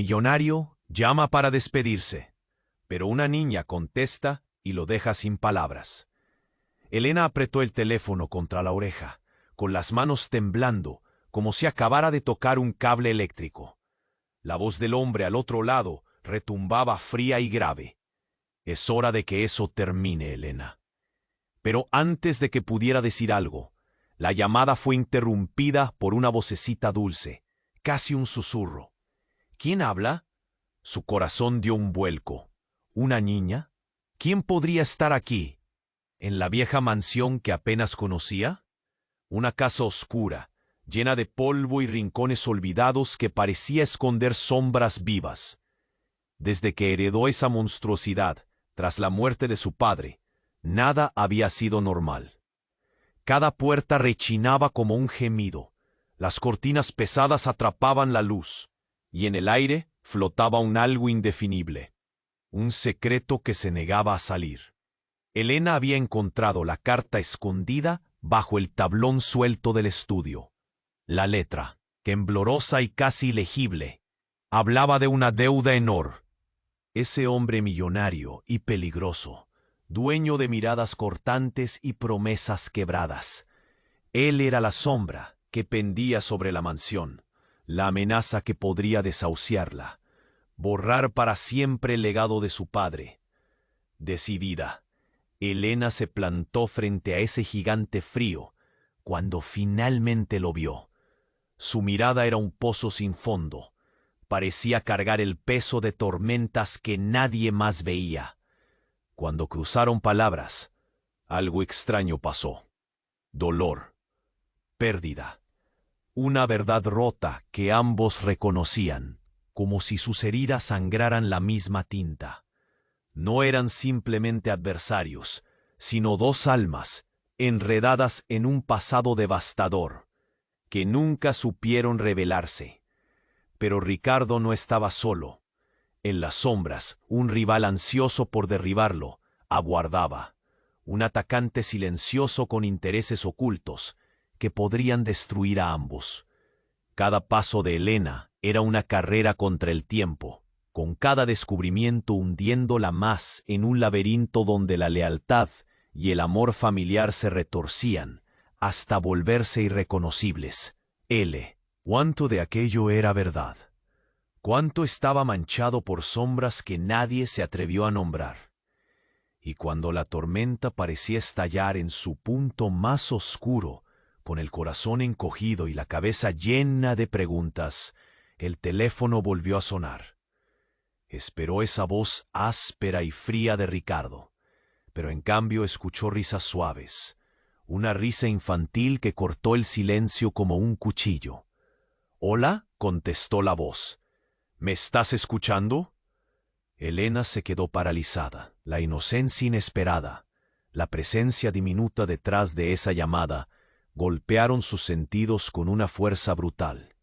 millonario llama para despedirse, pero una niña contesta y lo deja sin palabras. Elena apretó el teléfono contra la oreja, con las manos temblando, como si acabara de tocar un cable eléctrico. La voz del hombre al otro lado retumbaba fría y grave. Es hora de que eso termine, Elena. Pero antes de que pudiera decir algo, la llamada fue interrumpida por una vocecita dulce, casi un susurro. ¿Quién habla? Su corazón dio un vuelco. ¿Una niña? ¿Quién podría estar aquí? ¿En la vieja mansión que apenas conocía? Una casa oscura, llena de polvo y rincones olvidados que parecía esconder sombras vivas. Desde que heredó esa monstruosidad, tras la muerte de su padre, nada había sido normal. Cada puerta rechinaba como un gemido, las cortinas pesadas atrapaban la luz, y en el aire flotaba un algo indefinible, un secreto que se negaba a salir. Elena había encontrado la carta escondida bajo el tablón suelto del estudio. La letra, temblorosa y casi ilegible, hablaba de una deuda enorme. Ese hombre millonario y peligroso, dueño de miradas cortantes y promesas quebradas. Él era la sombra que pendía sobre la mansión, la amenaza que podría desahuciarla, borrar para siempre el legado de su padre. Decidida, Elena se plantó frente a ese gigante frío cuando finalmente lo vio. Su mirada era un pozo sin fondo. Parecía cargar el peso de tormentas que nadie más veía. Cuando cruzaron palabras, algo extraño pasó. Dolor, pérdida, una verdad rota que ambos reconocían, como si sus heridas sangraran la misma tinta. No eran simplemente adversarios, sino dos almas, enredadas en un pasado devastador, que nunca supieron revelarse. Pero Ricardo no estaba solo. En las sombras, un rival ansioso por derribarlo aguardaba, un atacante silencioso con intereses ocultos que podrían destruir a ambos. Cada paso de Elena era una carrera contra el tiempo, con cada descubrimiento hundiéndola más en un laberinto donde la lealtad y el amor familiar se retorcían hasta volverse irreconocibles. ¿Cuánto de aquello era verdad? ¿Cuánto estaba manchado por sombras que nadie se atrevió a nombrar? Y cuando la tormenta parecía estallar en su punto más oscuro, con el corazón encogido y la cabeza llena de preguntas, el teléfono volvió a sonar. Esperó esa voz áspera y fría de Ricardo, pero en cambio escuchó risas suaves, una risa infantil que cortó el silencio como un cuchillo. «¿Hola?», contestó la voz. «¿Me estás escuchando?». Elena se quedó paralizada. La inocencia inesperada, la presencia diminuta detrás de esa llamada, golpearon sus sentidos con una fuerza brutal.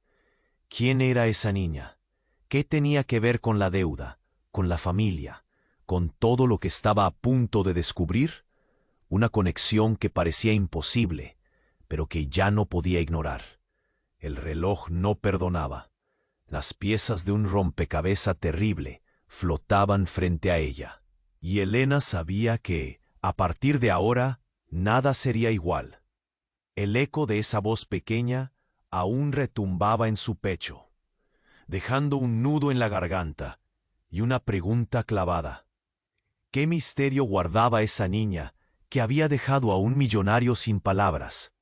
¿Quién era esa niña? ¿Qué tenía que ver con la deuda, con la familia, con todo lo que estaba a punto de descubrir? Una conexión que parecía imposible, pero que ya no podía ignorar. El reloj no perdonaba. Las piezas de un rompecabezas terrible flotaban frente a ella. Y Elena sabía que, a partir de ahora, nada sería igual. El eco de esa voz pequeña aún retumbaba en su pecho, dejando un nudo en la garganta y una pregunta clavada. ¿Qué misterio guardaba esa niña que había dejado a un millonario sin palabras?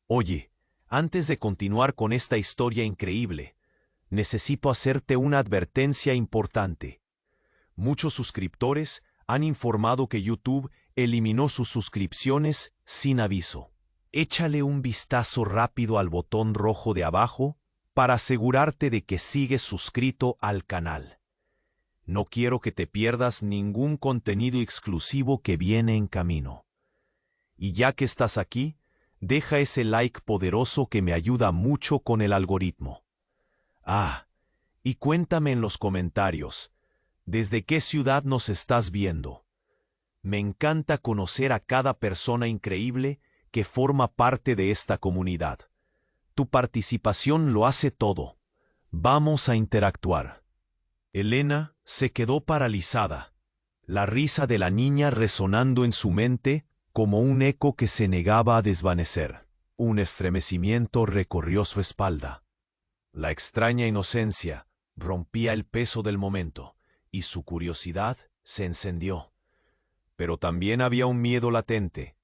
Oye, antes de continuar con esta historia increíble, necesito hacerte una advertencia importante. Muchos suscriptores han informado que YouTube eliminó sus suscripciones sin aviso. Échale un vistazo rápido al botón rojo de abajo para asegurarte de que sigues suscrito al canal. No quiero que te pierdas ningún contenido exclusivo que viene en camino. Y ya que estás aquí, deja ese like poderoso que me ayuda mucho con el algoritmo. Y cuéntame en los comentarios, ¿desde qué ciudad nos estás viendo? Me encanta conocer a cada persona increíble que forma parte de esta comunidad. Tu participación lo hace todo. Vamos a interactuar. Elena se quedó paralizada, la risa de la niña resonando en su mente como un eco que se negaba a desvanecer. Un estremecimiento recorrió su espalda. La extraña inocencia rompía el peso del momento, y su curiosidad se encendió. Pero también había un miedo latente.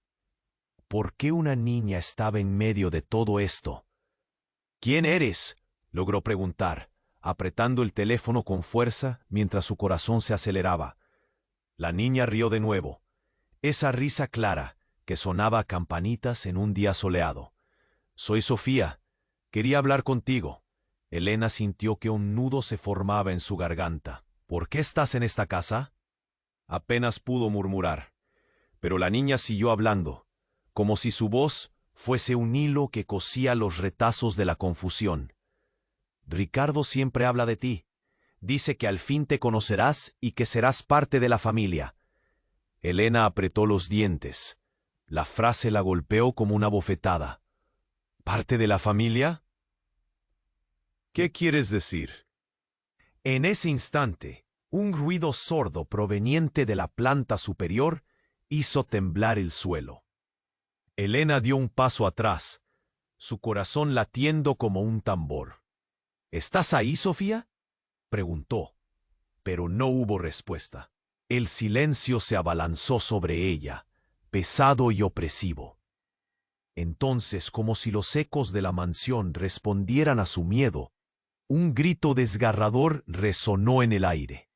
¿Por qué una niña estaba en medio de todo esto? ¿Quién eres?, logró preguntar, apretando el teléfono con fuerza mientras su corazón se aceleraba. La niña rió de nuevo, esa risa clara que sonaba a campanitas en un día soleado. Soy Sofía. Quería hablar contigo. Elena sintió que un nudo se formaba en su garganta. ¿Por qué estás en esta casa? Apenas pudo murmurar, pero la niña siguió hablando, como si su voz fuese un hilo que cosía los retazos de la confusión. Ricardo siempre habla de ti. Dice que al fin te conocerás y que serás parte de la familia. Elena apretó los dientes. La frase la golpeó como una bofetada. ¿Parte de la familia? ¿Qué quieres decir? En ese instante, un ruido sordo proveniente de la planta superior hizo temblar el suelo. Elena dio un paso atrás, su corazón latiendo como un tambor. ¿Estás ahí, Sofía?, preguntó, pero no hubo respuesta. El silencio se abalanzó sobre ella, pesado y opresivo. Entonces, como si los ecos de la mansión respondieran a su miedo, un grito desgarrador resonó en el aire.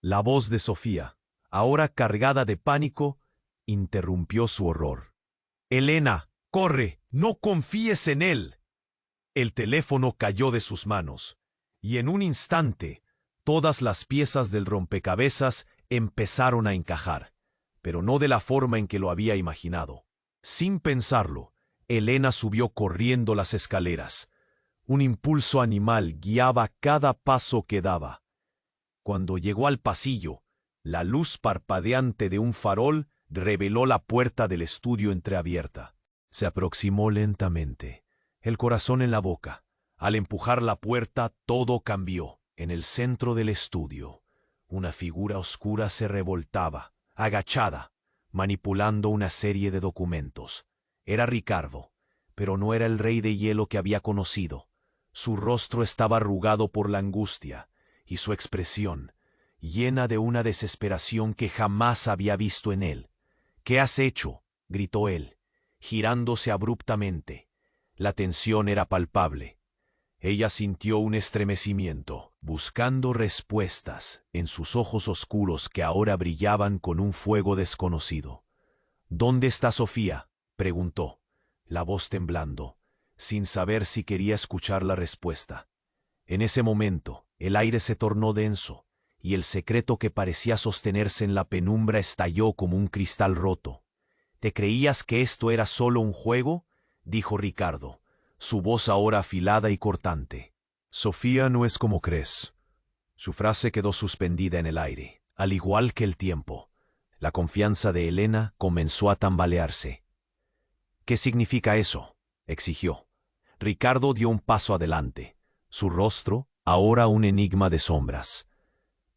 La voz de Sofía, ahora cargada de pánico, interrumpió su horror. «Elena, corre, no confíes en él». El teléfono cayó de sus manos, y en un instante, todas las piezas del rompecabezas empezaron a encajar, pero no de la forma en que lo había imaginado. Sin pensarlo, Elena subió corriendo las escaleras. Un impulso animal guiaba cada paso que daba. Cuando llegó al pasillo, la luz parpadeante de un farol reveló la puerta del estudio entreabierta. Se aproximó lentamente, el corazón en la boca. Al empujar la puerta, todo cambió. En el centro del estudio, una figura oscura se revoltaba, agachada, manipulando una serie de documentos. Era Ricardo, pero no era el rey de hielo que había conocido. Su rostro estaba arrugado por la angustia, y su expresión, llena de una desesperación que jamás había visto en él. «¿Qué has hecho?», gritó él, girándose abruptamente. La tensión era palpable. Ella sintió un estremecimiento, buscando respuestas en sus ojos oscuros que ahora brillaban con un fuego desconocido. «¿Dónde está Sofía?», preguntó, la voz temblando, sin saber si quería escuchar la respuesta. En ese momento, el aire se tornó denso, y el secreto que parecía sostenerse en la penumbra estalló como un cristal roto. «¿Te creías que esto era solo un juego?», dijo Ricardo, su voz ahora afilada y cortante. «Sofía no es como crees». Su frase quedó suspendida en el aire, al igual que el tiempo. La confianza de Elena comenzó a tambalearse. «¿Qué significa eso?», exigió. Ricardo dio un paso adelante, su rostro ahora un enigma de sombras.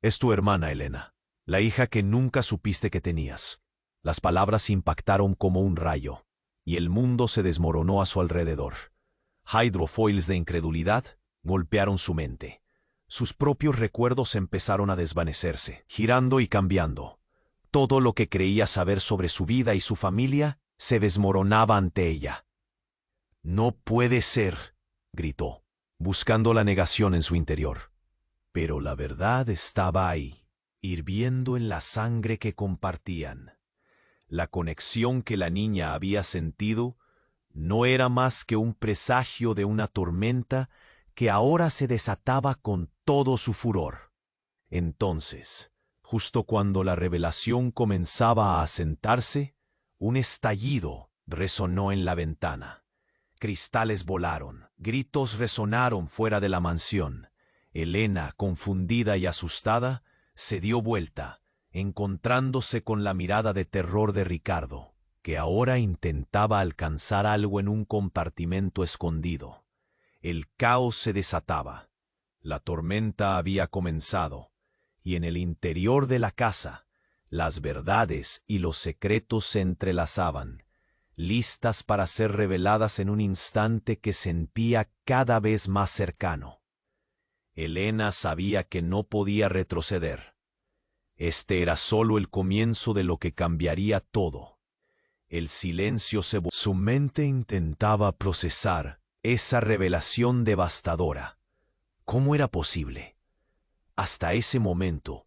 «Es tu hermana, Elena, la hija que nunca supiste que tenías». Las palabras impactaron como un rayo, y el mundo se desmoronó a su alrededor. Hydrofoils de incredulidad golpearon su mente. Sus propios recuerdos empezaron a desvanecerse, girando y cambiando. Todo lo que creía saber sobre su vida y su familia se desmoronaba ante ella. «No puede ser», gritó, buscando la negación en su interior. Pero la verdad estaba ahí, hirviendo en la sangre que compartían. La conexión que la niña había sentido no era más que un presagio de una tormenta que ahora se desataba con todo su furor. Entonces, justo cuando la revelación comenzaba a asentarse, un estallido resonó en la ventana. Cristales volaron, gritos resonaron fuera de la mansión. Elena, confundida y asustada, se dio vuelta, encontrándose con la mirada de terror de Ricardo, que ahora intentaba alcanzar algo en un compartimento escondido. El caos se desataba. La tormenta había comenzado, y en el interior de la casa, las verdades y los secretos se entrelazaban, listas para ser reveladas en un instante que sentía cada vez más cercano. Elena sabía que no podía retroceder. Este era solo el comienzo de lo que cambiaría todo. El silencio su mente intentaba procesar esa revelación devastadora. ¿Cómo era posible? Hasta ese momento,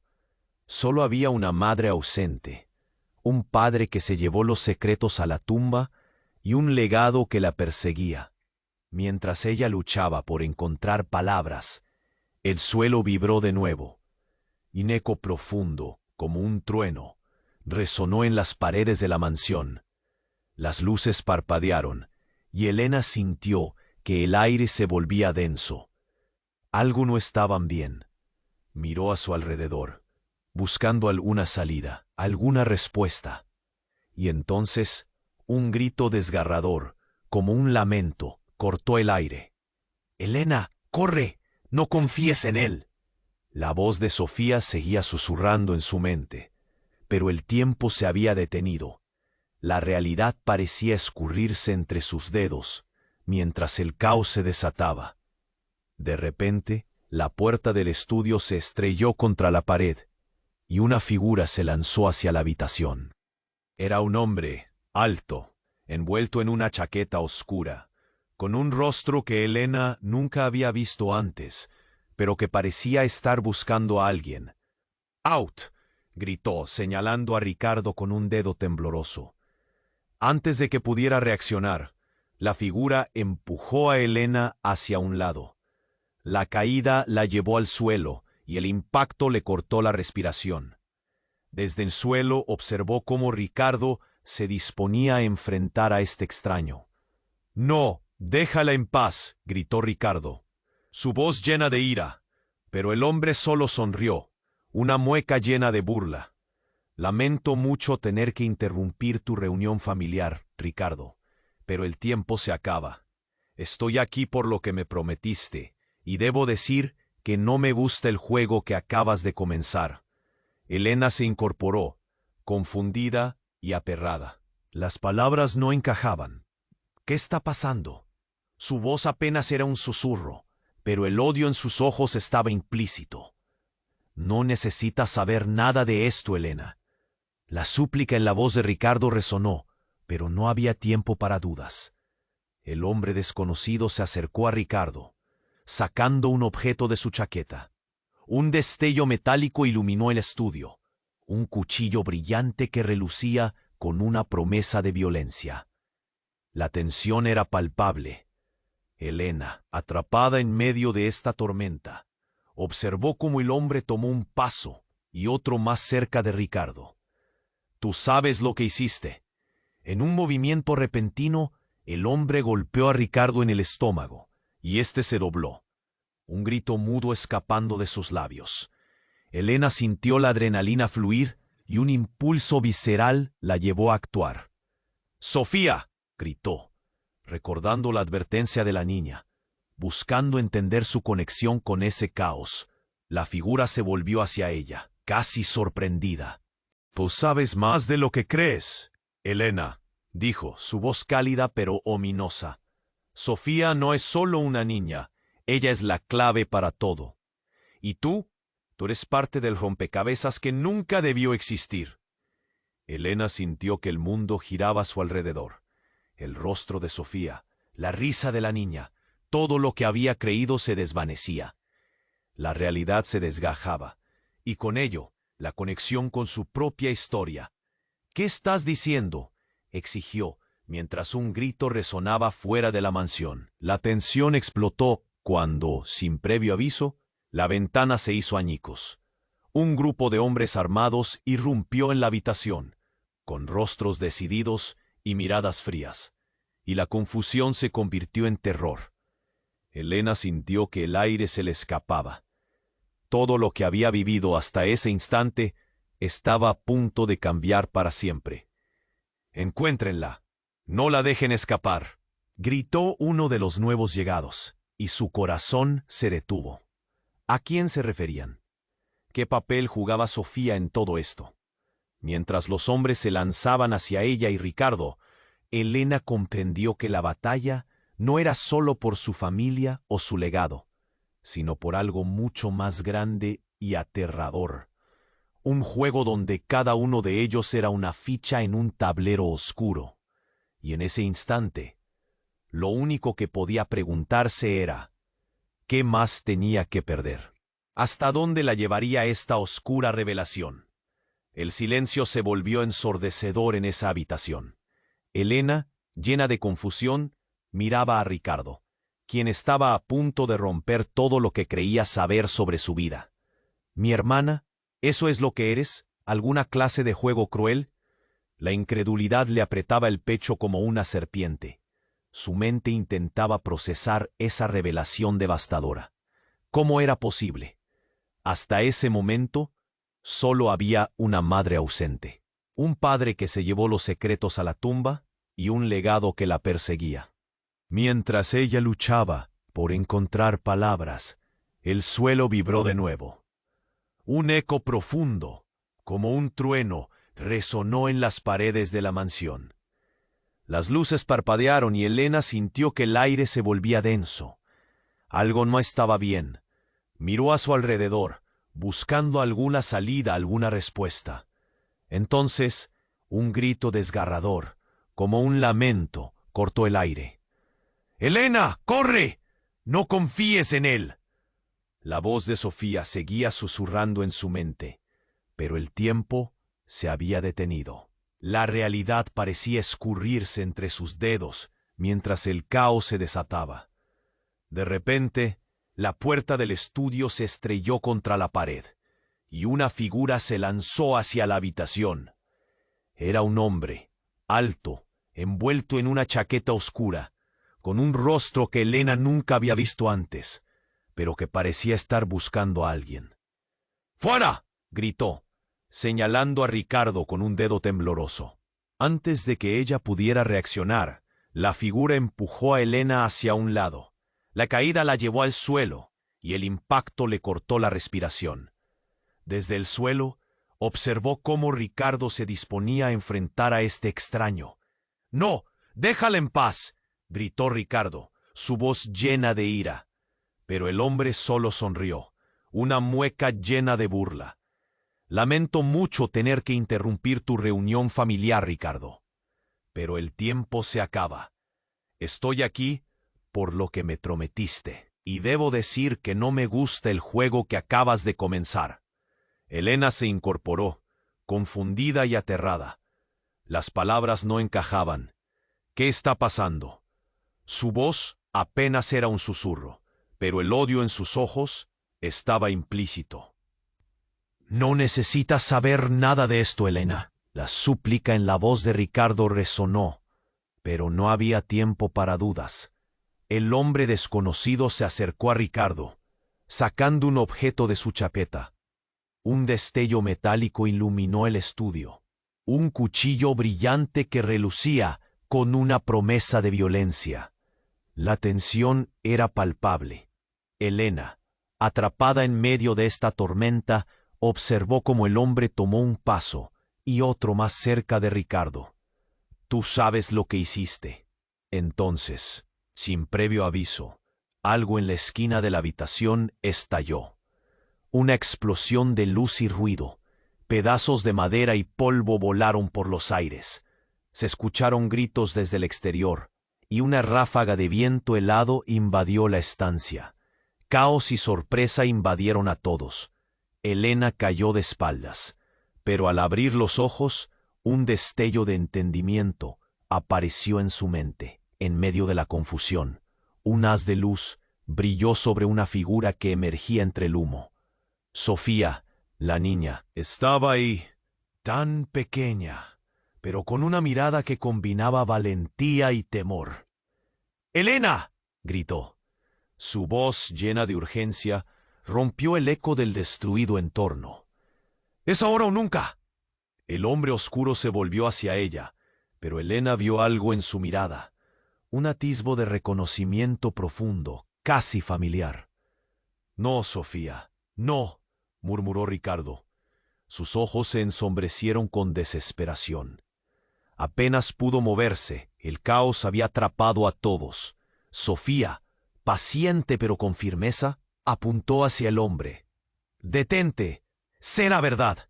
solo había una madre ausente, un padre que se llevó los secretos a la tumba y un legado que la perseguía. Mientras ella luchaba por encontrar palabras, el suelo vibró de nuevo. Un eco profundo, como un trueno, resonó en las paredes de la mansión. Las luces parpadearon, y Elena sintió que el aire se volvía denso. Algo no estaba bien. Miró a su alrededor, buscando alguna salida, alguna respuesta. Y entonces, un grito desgarrador, como un lamento, cortó el aire. «¡Elena, corre! ¡No confíes en él!». La voz de Sofía seguía susurrando en su mente, pero el tiempo se había detenido. La realidad parecía escurrirse entre sus dedos, mientras el caos se desataba. De repente, la puerta del estudio se estrelló contra la pared, y una figura se lanzó hacia la habitación. Era un hombre, alto, envuelto en una chaqueta oscura, con un rostro que Elena nunca había visto antes, pero que parecía estar buscando a alguien. «¡Out!», gritó, señalando a Ricardo con un dedo tembloroso. Antes de que pudiera reaccionar, la figura empujó a Elena hacia un lado. La caída la llevó al suelo y el impacto le cortó la respiración. Desde el suelo observó cómo Ricardo se disponía a enfrentar a este extraño. «¡No! ¡Déjala en paz!», gritó Ricardo, su voz llena de ira. Pero el hombre solo sonrió, una mueca llena de burla. «Lamento mucho tener que interrumpir tu reunión familiar, Ricardo, pero el tiempo se acaba. Estoy aquí por lo que me prometiste, y debo decir que no me gusta el juego que acabas de comenzar». Elena se incorporó, confundida y aterrada. Las palabras no encajaban. ¿Qué está pasando? Su voz apenas era un susurro, pero el odio en sus ojos estaba implícito. «No necesitas saber nada de esto, Elena». La súplica en la voz de Ricardo resonó, pero no había tiempo para dudas. El hombre desconocido se acercó a Ricardo, sacando un objeto de su chaqueta. Un destello metálico iluminó el estudio, un cuchillo brillante que relucía con una promesa de violencia. La tensión era palpable. Elena, atrapada en medio de esta tormenta, observó cómo el hombre tomó un paso y otro más cerca de Ricardo. «Tú sabes lo que hiciste». En un movimiento repentino, el hombre golpeó a Ricardo en el estómago, y éste se dobló, un grito mudo escapando de sus labios. Elena sintió la adrenalina fluir, y un impulso visceral la llevó a actuar. «¡Sofía!», gritó, recordando la advertencia de la niña. Buscando entender su conexión con ese caos, la figura se volvió hacia ella, casi sorprendida. «Tú sabes más de lo que crees, Elena», dijo, su voz cálida pero ominosa. «Sofía no es solo una niña, ella es la clave para todo. Y tú eres parte del rompecabezas que nunca debió existir». Elena sintió que el mundo giraba a su alrededor. El rostro de Sofía, la risa de la niña, todo lo que había creído se desvanecía. La realidad se desgajaba, y con ello, la conexión con su propia historia. «¿Qué estás diciendo?», exigió, mientras un grito resonaba fuera de la mansión. La tensión explotó cuando, sin previo aviso, la ventana se hizo añicos. Un grupo de hombres armados irrumpió en la habitación, con rostros decididos y miradas frías, y la confusión se convirtió en terror. Elena sintió que el aire se le escapaba. Todo lo que había vivido hasta ese instante estaba a punto de cambiar para siempre. «Encuéntrenla, no la dejen escapar», gritó uno de los nuevos llegados, y su corazón se detuvo. ¿A quién se referían? ¿Qué papel jugaba Sofía en todo esto? Mientras los hombres se lanzaban hacia ella y Ricardo, Elena comprendió que la batalla no era solo por su familia o su legado, sino por algo mucho más grande y aterrador. Un juego donde cada uno de ellos era una ficha en un tablero oscuro. Y en ese instante, lo único que podía preguntarse era, ¿qué más tenía que perder? ¿Hasta dónde la llevaría esta oscura revelación? El silencio se volvió ensordecedor en esa habitación. Elena, llena de confusión, miraba a Ricardo, quien estaba a punto de romper todo lo que creía saber sobre su vida. «¿Mi hermana? ¿Eso es lo que eres? ¿Alguna clase de juego cruel?» La incredulidad le apretaba el pecho como una serpiente. Su mente intentaba procesar esa revelación devastadora. ¿Cómo era posible? Hasta ese momento, solo había una madre ausente, un padre que se llevó los secretos a la tumba y un legado que la perseguía. Mientras ella luchaba por encontrar palabras, el suelo vibró de nuevo. Un eco profundo, como un trueno, resonó en las paredes de la mansión. Las luces parpadearon y Elena sintió que el aire se volvía denso. Algo no estaba bien. Miró a su alrededor, buscando alguna salida, alguna respuesta. Entonces, un grito desgarrador, como un lamento, cortó el aire. «¡Elena, corre! ¡No confíes en él!» La voz de Sofía seguía susurrando en su mente, pero el tiempo se había detenido. La realidad parecía escurrirse entre sus dedos mientras el caos se desataba. De repente, la puerta del estudio se estrelló contra la pared, y una figura se lanzó hacia la habitación. Era un hombre, alto, envuelto en una chaqueta oscura, con un rostro que Elena nunca había visto antes, pero que parecía estar buscando a alguien. «¡Fuera!», gritó, señalando a Ricardo con un dedo tembloroso. Antes de que ella pudiera reaccionar, la figura empujó a Elena hacia un lado. La caída la llevó al suelo, y el impacto le cortó la respiración. Desde el suelo, observó cómo Ricardo se disponía a enfrentar a este extraño. «¡No! ¡Déjala en paz!», gritó Ricardo, su voz llena de ira. Pero el hombre solo sonrió, una mueca llena de burla. «Lamento mucho tener que interrumpir tu reunión familiar, Ricardo. Pero el tiempo se acaba. Estoy aquí por lo que me prometiste, y debo decir que no me gusta el juego que acabas de comenzar». Elena se incorporó, confundida y aterrada. Las palabras no encajaban. «¿Qué está pasando?». Su voz apenas era un susurro, pero el odio en sus ojos estaba implícito. «No necesitas saber nada de esto, Elena». La súplica en la voz de Ricardo resonó, pero no había tiempo para dudas. El hombre desconocido se acercó a Ricardo, sacando un objeto de su chaqueta. Un destello metálico iluminó el estudio. Un cuchillo brillante que relucía con una promesa de violencia. La tensión era palpable. Elena, atrapada en medio de esta tormenta, observó cómo el hombre tomó un paso y otro más cerca de Ricardo. «Tú sabes lo que hiciste». Entonces, sin previo aviso, algo en la esquina de la habitación estalló. Una explosión de luz y ruido. Pedazos de madera y polvo volaron por los aires. Se escucharon gritos desde el exterior, y una ráfaga de viento helado invadió la estancia. Caos y sorpresa invadieron a todos. Elena cayó de espaldas, pero al abrir los ojos, un destello de entendimiento apareció en su mente. En medio de la confusión, un haz de luz brilló sobre una figura que emergía entre el humo. Sofía, la niña, estaba ahí, tan pequeña, pero con una mirada que combinaba valentía y temor. «¡Elena!», gritó. Su voz, llena de urgencia, rompió el eco del destruido entorno. «¡Es ahora o nunca!». El hombre oscuro se volvió hacia ella, pero Elena vio algo en su mirada, un atisbo de reconocimiento profundo, casi familiar. «No, Sofía, no», murmuró Ricardo. Sus ojos se ensombrecieron con desesperación. Apenas pudo moverse, el caos había atrapado a todos. Sofía, paciente pero con firmeza, apuntó hacia el hombre. «¡Detente! ¡Será verdad!».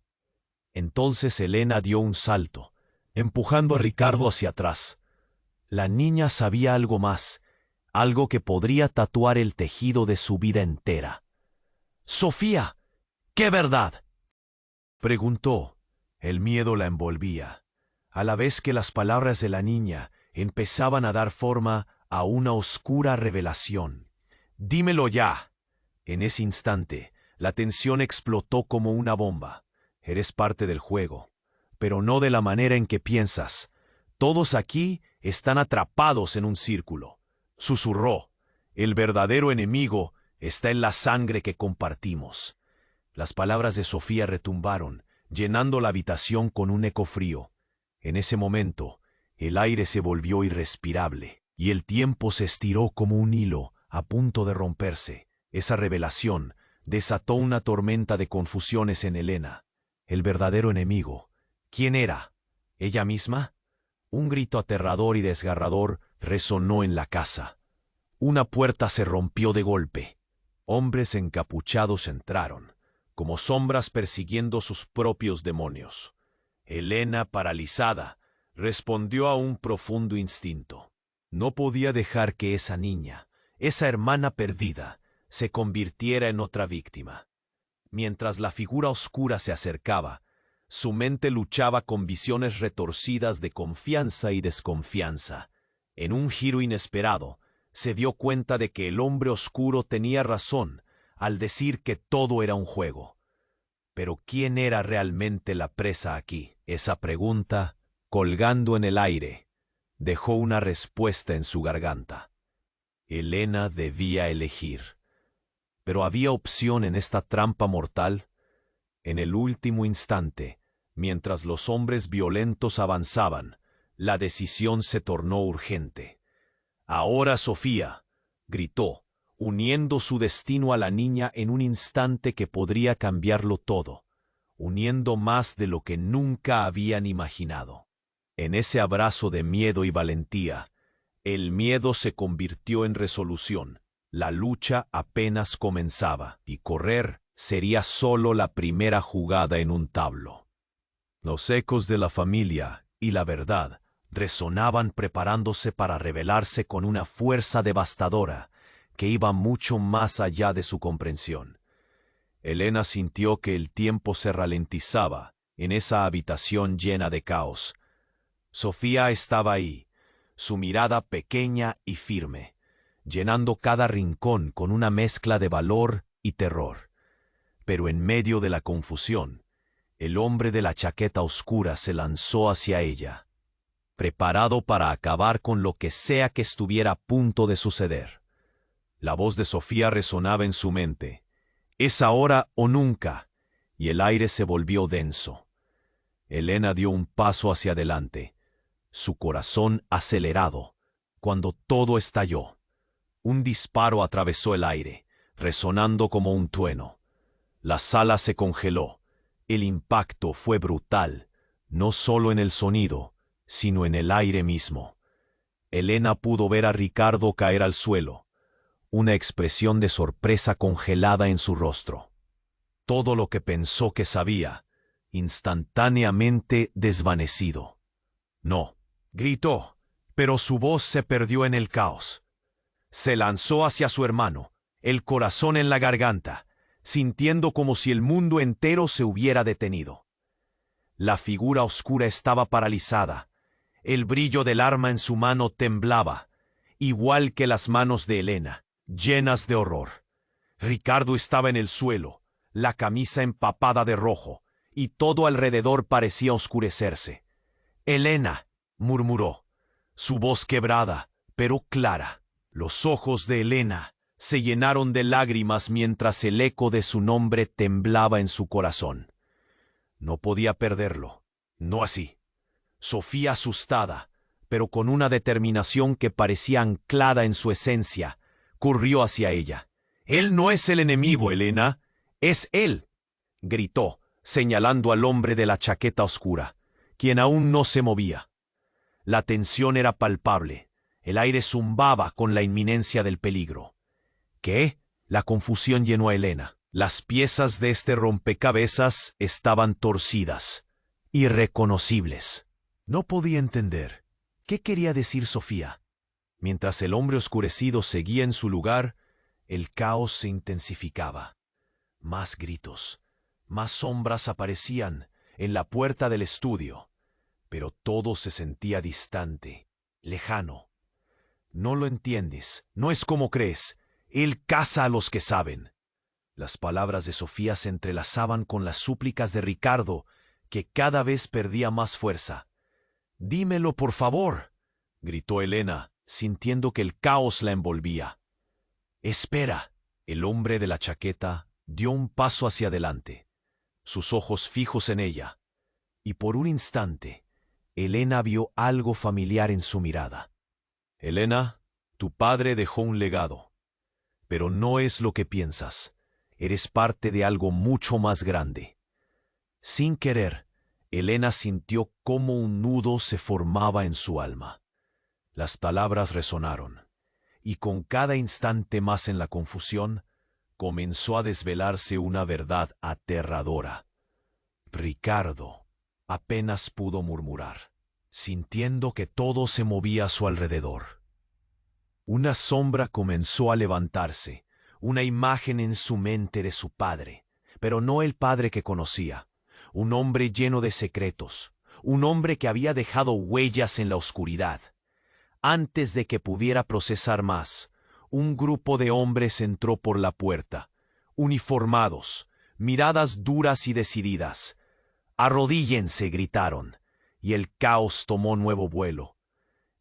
Entonces Elena dio un salto, empujando a Ricardo hacia atrás. La niña sabía algo más, algo que podría tatuar el tejido de su vida entera. «Sofía, ¿qué verdad?», preguntó. El miedo la envolvía, a la vez que las palabras de la niña empezaban a dar forma a una oscura revelación. «Dímelo ya». En ese instante, la tensión explotó como una bomba. «Eres parte del juego, pero no de la manera en que piensas. Todos aquí están atrapados en un círculo», susurró. «El verdadero enemigo está en la sangre que compartimos». Las palabras de Sofía retumbaron, llenando la habitación con un eco frío. En ese momento, el aire se volvió irrespirable, y el tiempo se estiró como un hilo a punto de romperse. Esa revelación desató una tormenta de confusiones en Elena. El verdadero enemigo, ¿quién era? ¿Ella misma? Un grito aterrador y desgarrador resonó en la casa. Una puerta se rompió de golpe. Hombres encapuchados entraron, como sombras persiguiendo sus propios demonios. Elena, paralizada, respondió a un profundo instinto. No podía dejar que esa niña, esa hermana perdida, se convirtiera en otra víctima. Mientras la figura oscura se acercaba, su mente luchaba con visiones retorcidas de confianza y desconfianza. En un giro inesperado, se dio cuenta de que el hombre oscuro tenía razón al decir que todo era un juego. Pero ¿quién era realmente la presa aquí? Esa pregunta, colgando en el aire, dejó una respuesta en su garganta. Elena debía elegir. Pero ¿había opción en esta trampa mortal? En el último instante, mientras los hombres violentos avanzaban, la decisión se tornó urgente. «Ahora, Sofía», gritó, uniendo su destino a la niña en un instante que podría cambiarlo todo, uniendo más de lo que nunca habían imaginado. En ese abrazo de miedo y valentía, el miedo se convirtió en resolución. La lucha apenas comenzaba, y correr sería solo la primera jugada en un tablo. Los ecos de la familia y la verdad resonaban preparándose para revelarse con una fuerza devastadora que iba mucho más allá de su comprensión. Elena sintió que el tiempo se ralentizaba en esa habitación llena de caos. Sofía estaba ahí, su mirada pequeña y firme, llenando cada rincón con una mezcla de valor y terror. Pero en medio de la confusión, el hombre de la chaqueta oscura se lanzó hacia ella, preparado para acabar con lo que sea que estuviera a punto de suceder. La voz de Sofía resonaba en su mente. «Es ahora o nunca», y el aire se volvió denso. Elena dio un paso hacia adelante, su corazón acelerado, cuando todo estalló. Un disparo atravesó el aire, resonando como un trueno. La sala se congeló. El impacto fue brutal, no solo en el sonido, sino en el aire mismo. Elena pudo ver a Ricardo caer al suelo, una expresión de sorpresa congelada en su rostro. Todo lo que pensó que sabía, instantáneamente desvanecido. «No», gritó, pero su voz se perdió en el caos. Se lanzó hacia su hermano, el corazón en la garganta, sintiendo como si el mundo entero se hubiera detenido. La figura oscura estaba paralizada. El brillo del arma en su mano temblaba, igual que las manos de Elena, llenas de horror. Ricardo estaba en el suelo, la camisa empapada de rojo, y todo alrededor parecía oscurecerse. «Elena», murmuró, su voz quebrada, pero clara. Los ojos de Elena se llenaron de lágrimas mientras el eco de su nombre temblaba en su corazón. No podía perderlo, no así. Sofía, asustada, pero con una determinación que parecía anclada en su esencia, corrió hacia ella. «Él no es el enemigo, Elena, es él». gritó, señalando al hombre de la chaqueta oscura, quien aún no se movía. La tensión era palpable. El aire zumbaba con la inminencia del peligro. ¿Qué? La confusión llenó a Elena. Las piezas de este rompecabezas estaban torcidas, irreconocibles. No podía entender. ¿Qué quería decir Sofía? Mientras el hombre oscurecido seguía en su lugar, el caos se intensificaba. Más gritos, más sombras aparecían en la puerta del estudio, pero todo se sentía distante, lejano. No lo entiendes, no es como crees. Él caza a los que saben. Las palabras de Sofía se entrelazaban con las súplicas de Ricardo, que cada vez perdía más fuerza. «Dímelo, por favor», gritó Elena, sintiendo que el caos la envolvía. «Espera». El hombre de la chaqueta dio un paso hacia adelante, sus ojos fijos en ella, y por un instante, Elena vio algo familiar en su mirada. «Elena, tu padre dejó un legado, pero no es lo que piensas. Eres parte de algo mucho más grande». Sin querer, Elena sintió cómo un nudo se formaba en su alma. Las palabras resonaron, y con cada instante más en la confusión, comenzó a desvelarse una verdad aterradora. Ricardo apenas pudo murmurar, sintiendo que todo se movía a su alrededor. Una sombra comenzó a levantarse, una imagen en su mente de su padre, pero no el padre que conocía, un hombre lleno de secretos, un hombre que había dejado huellas en la oscuridad. Antes de que pudiera procesar más, un grupo de hombres entró por la puerta, uniformados, miradas duras y decididas. «Arrodíllense», gritaron, y el caos tomó nuevo vuelo.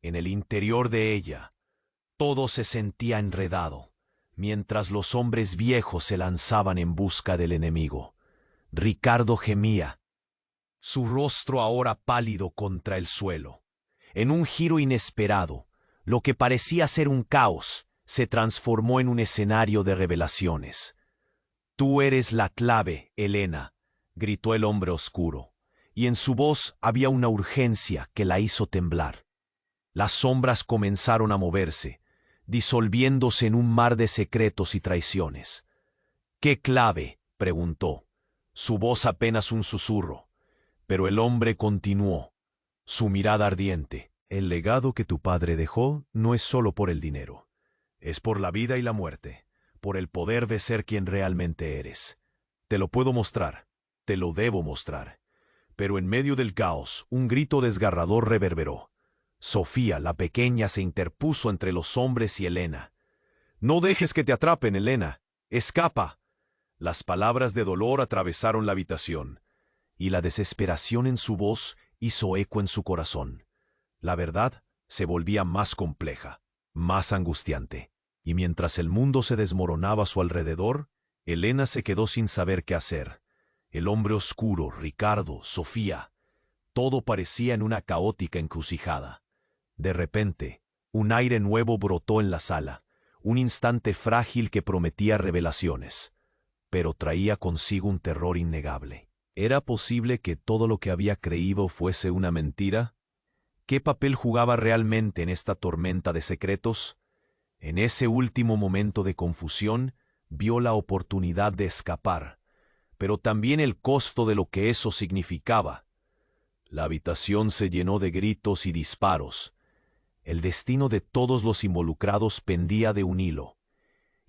En el interior de ella, todo se sentía enredado, mientras los hombres viejos se lanzaban en busca del enemigo. Ricardo gemía, su rostro ahora pálido contra el suelo. En un giro inesperado, lo que parecía ser un caos se transformó en un escenario de revelaciones. «Tú eres la clave, Elena», gritó el hombre oscuro, y en su voz había una urgencia que la hizo temblar. Las sombras comenzaron a moverse, disolviéndose en un mar de secretos y traiciones. «¿Qué clave?», preguntó, su voz apenas un susurro, pero el hombre continuó, su mirada ardiente. «El legado que tu padre dejó no es solo por el dinero. Es por la vida y la muerte, por el poder de ser quien realmente eres. Te lo puedo mostrar, te lo debo mostrar». Pero en medio del caos, un grito desgarrador reverberó. Sofía, la pequeña, se interpuso entre los hombres y Elena. «No dejes que te atrapen, Elena. Escapa». Las palabras de dolor atravesaron la habitación, y la desesperación en su voz hizo eco en su corazón. La verdad se volvía más compleja, más angustiante, y mientras el mundo se desmoronaba a su alrededor, Elena se quedó sin saber qué hacer. El hombre oscuro, Ricardo, Sofía, todo parecía en una caótica encrucijada. De repente, un aire nuevo brotó en la sala, un instante frágil que prometía revelaciones, pero traía consigo un terror innegable. ¿Era posible que todo lo que había creído fuese una mentira? ¿Qué papel jugaba realmente en esta tormenta de secretos? En ese último momento de confusión, vio la oportunidad de escapar, pero también el costo de lo que eso significaba. La habitación se llenó de gritos y disparos. El destino de todos los involucrados pendía de un hilo,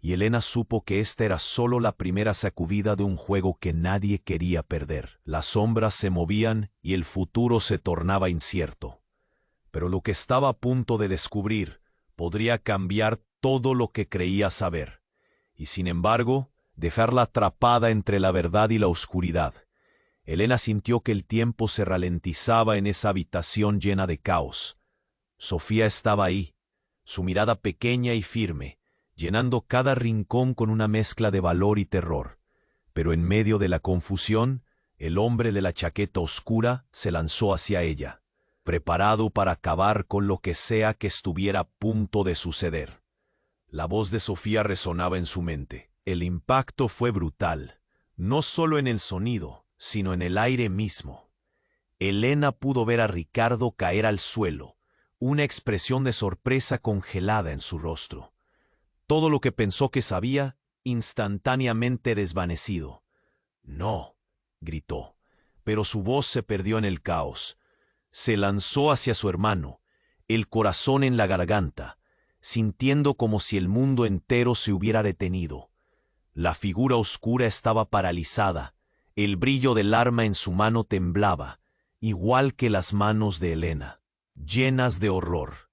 y Elena supo que esta era solo la primera sacudida de un juego que nadie quería perder. Las sombras se movían y el futuro se tornaba incierto. Pero lo que estaba a punto de descubrir podría cambiar todo lo que creía saber, y sin embargo, dejarla atrapada entre la verdad y la oscuridad. Elena sintió que el tiempo se ralentizaba en esa habitación llena de caos. Sofía estaba ahí, su mirada pequeña y firme, llenando cada rincón con una mezcla de valor y terror. Pero en medio de la confusión, el hombre de la chaqueta oscura se lanzó hacia ella, preparado para acabar con lo que sea que estuviera a punto de suceder. La voz de Sofía resonaba en su mente. El impacto fue brutal. no solo en el sonido, sino en el aire mismo. Elena pudo ver a Ricardo caer al suelo, una expresión de sorpresa congelada en su rostro. Todo lo que pensó que sabía, instantáneamente desvanecido. «No», gritó, pero su voz se perdió en el caos. Se lanzó hacia su hermano, el corazón en la garganta, sintiendo como si el mundo entero se hubiera detenido. La figura oscura estaba paralizada, el brillo del arma en su mano temblaba, igual que las manos de Elena, llenas de horror.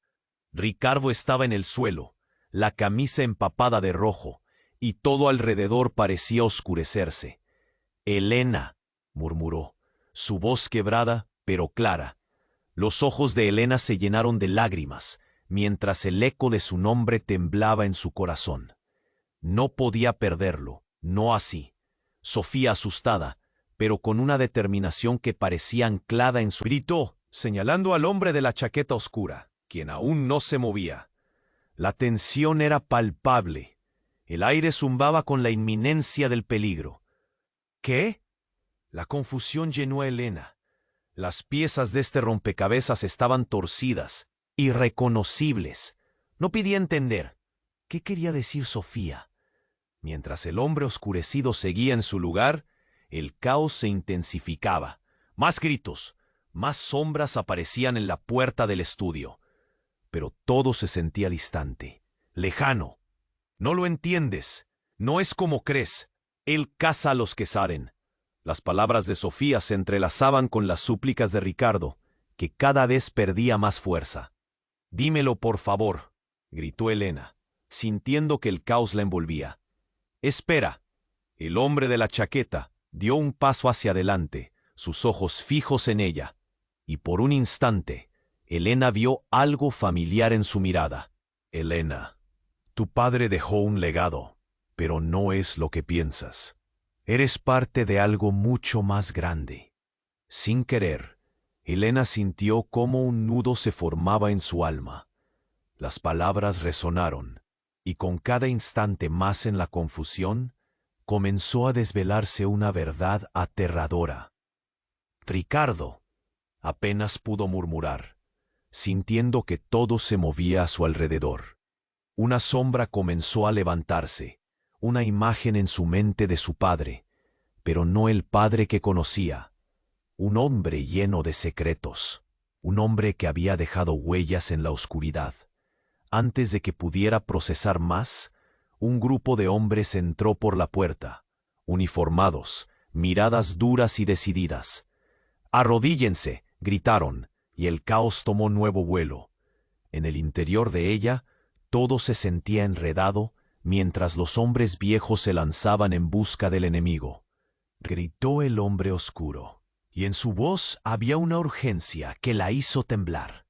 Ricardo estaba en el suelo, la camisa empapada de rojo, y todo alrededor parecía oscurecerse. «Elena», murmuró, su voz quebrada, pero clara. Los ojos de Elena se llenaron de lágrimas, mientras el eco de su nombre temblaba en su corazón. No podía perderlo, no así. Sofía, asustada, pero con una determinación que parecía anclada en su... Gritó, señalando al hombre de la chaqueta oscura, quien aún no se movía. La tensión era palpable. El aire zumbaba con la inminencia del peligro. ¿Qué? La confusión llenó a Elena. Las piezas de este rompecabezas estaban torcidas, irreconocibles. No podía entender. ¿Qué quería decir Sofía? Mientras el hombre oscurecido seguía en su lugar, el caos se intensificaba. Más gritos, más sombras aparecían en la puerta del estudio. Pero todo se sentía distante, lejano. «No lo entiendes. No es como crees. Él caza a los que salen». Las palabras de Sofía se entrelazaban con las súplicas de Ricardo, que cada vez perdía más fuerza. «Dímelo, por favor», gritó Elena, sintiendo que el caos la envolvía. «Espera». El hombre de la chaqueta dio un paso hacia adelante, sus ojos fijos en ella, y por un instante, Elena vio algo familiar en su mirada. «Elena, tu padre dejó un legado, pero no es lo que piensas. Eres parte de algo mucho más grande». Sin querer, Elena sintió cómo un nudo se formaba en su alma. Las palabras resonaron, y con cada instante más en la confusión, comenzó a desvelarse una verdad aterradora. «Ricardo», apenas pudo murmurar, sintiendo que todo se movía a su alrededor. Una sombra comenzó a levantarse, una imagen en su mente de su padre, pero no el padre que conocía. Un hombre lleno de secretos, un hombre que había dejado huellas en la oscuridad. Antes de que pudiera procesar más, un grupo de hombres entró por la puerta, uniformados, miradas duras y decididas. «Arrodíllense», gritaron, y el caos tomó nuevo vuelo. En el interior de ella, todo se sentía enredado, mientras los hombres viejos se lanzaban en busca del enemigo. Gritó el hombre oscuro, y en su voz había una urgencia que la hizo temblar.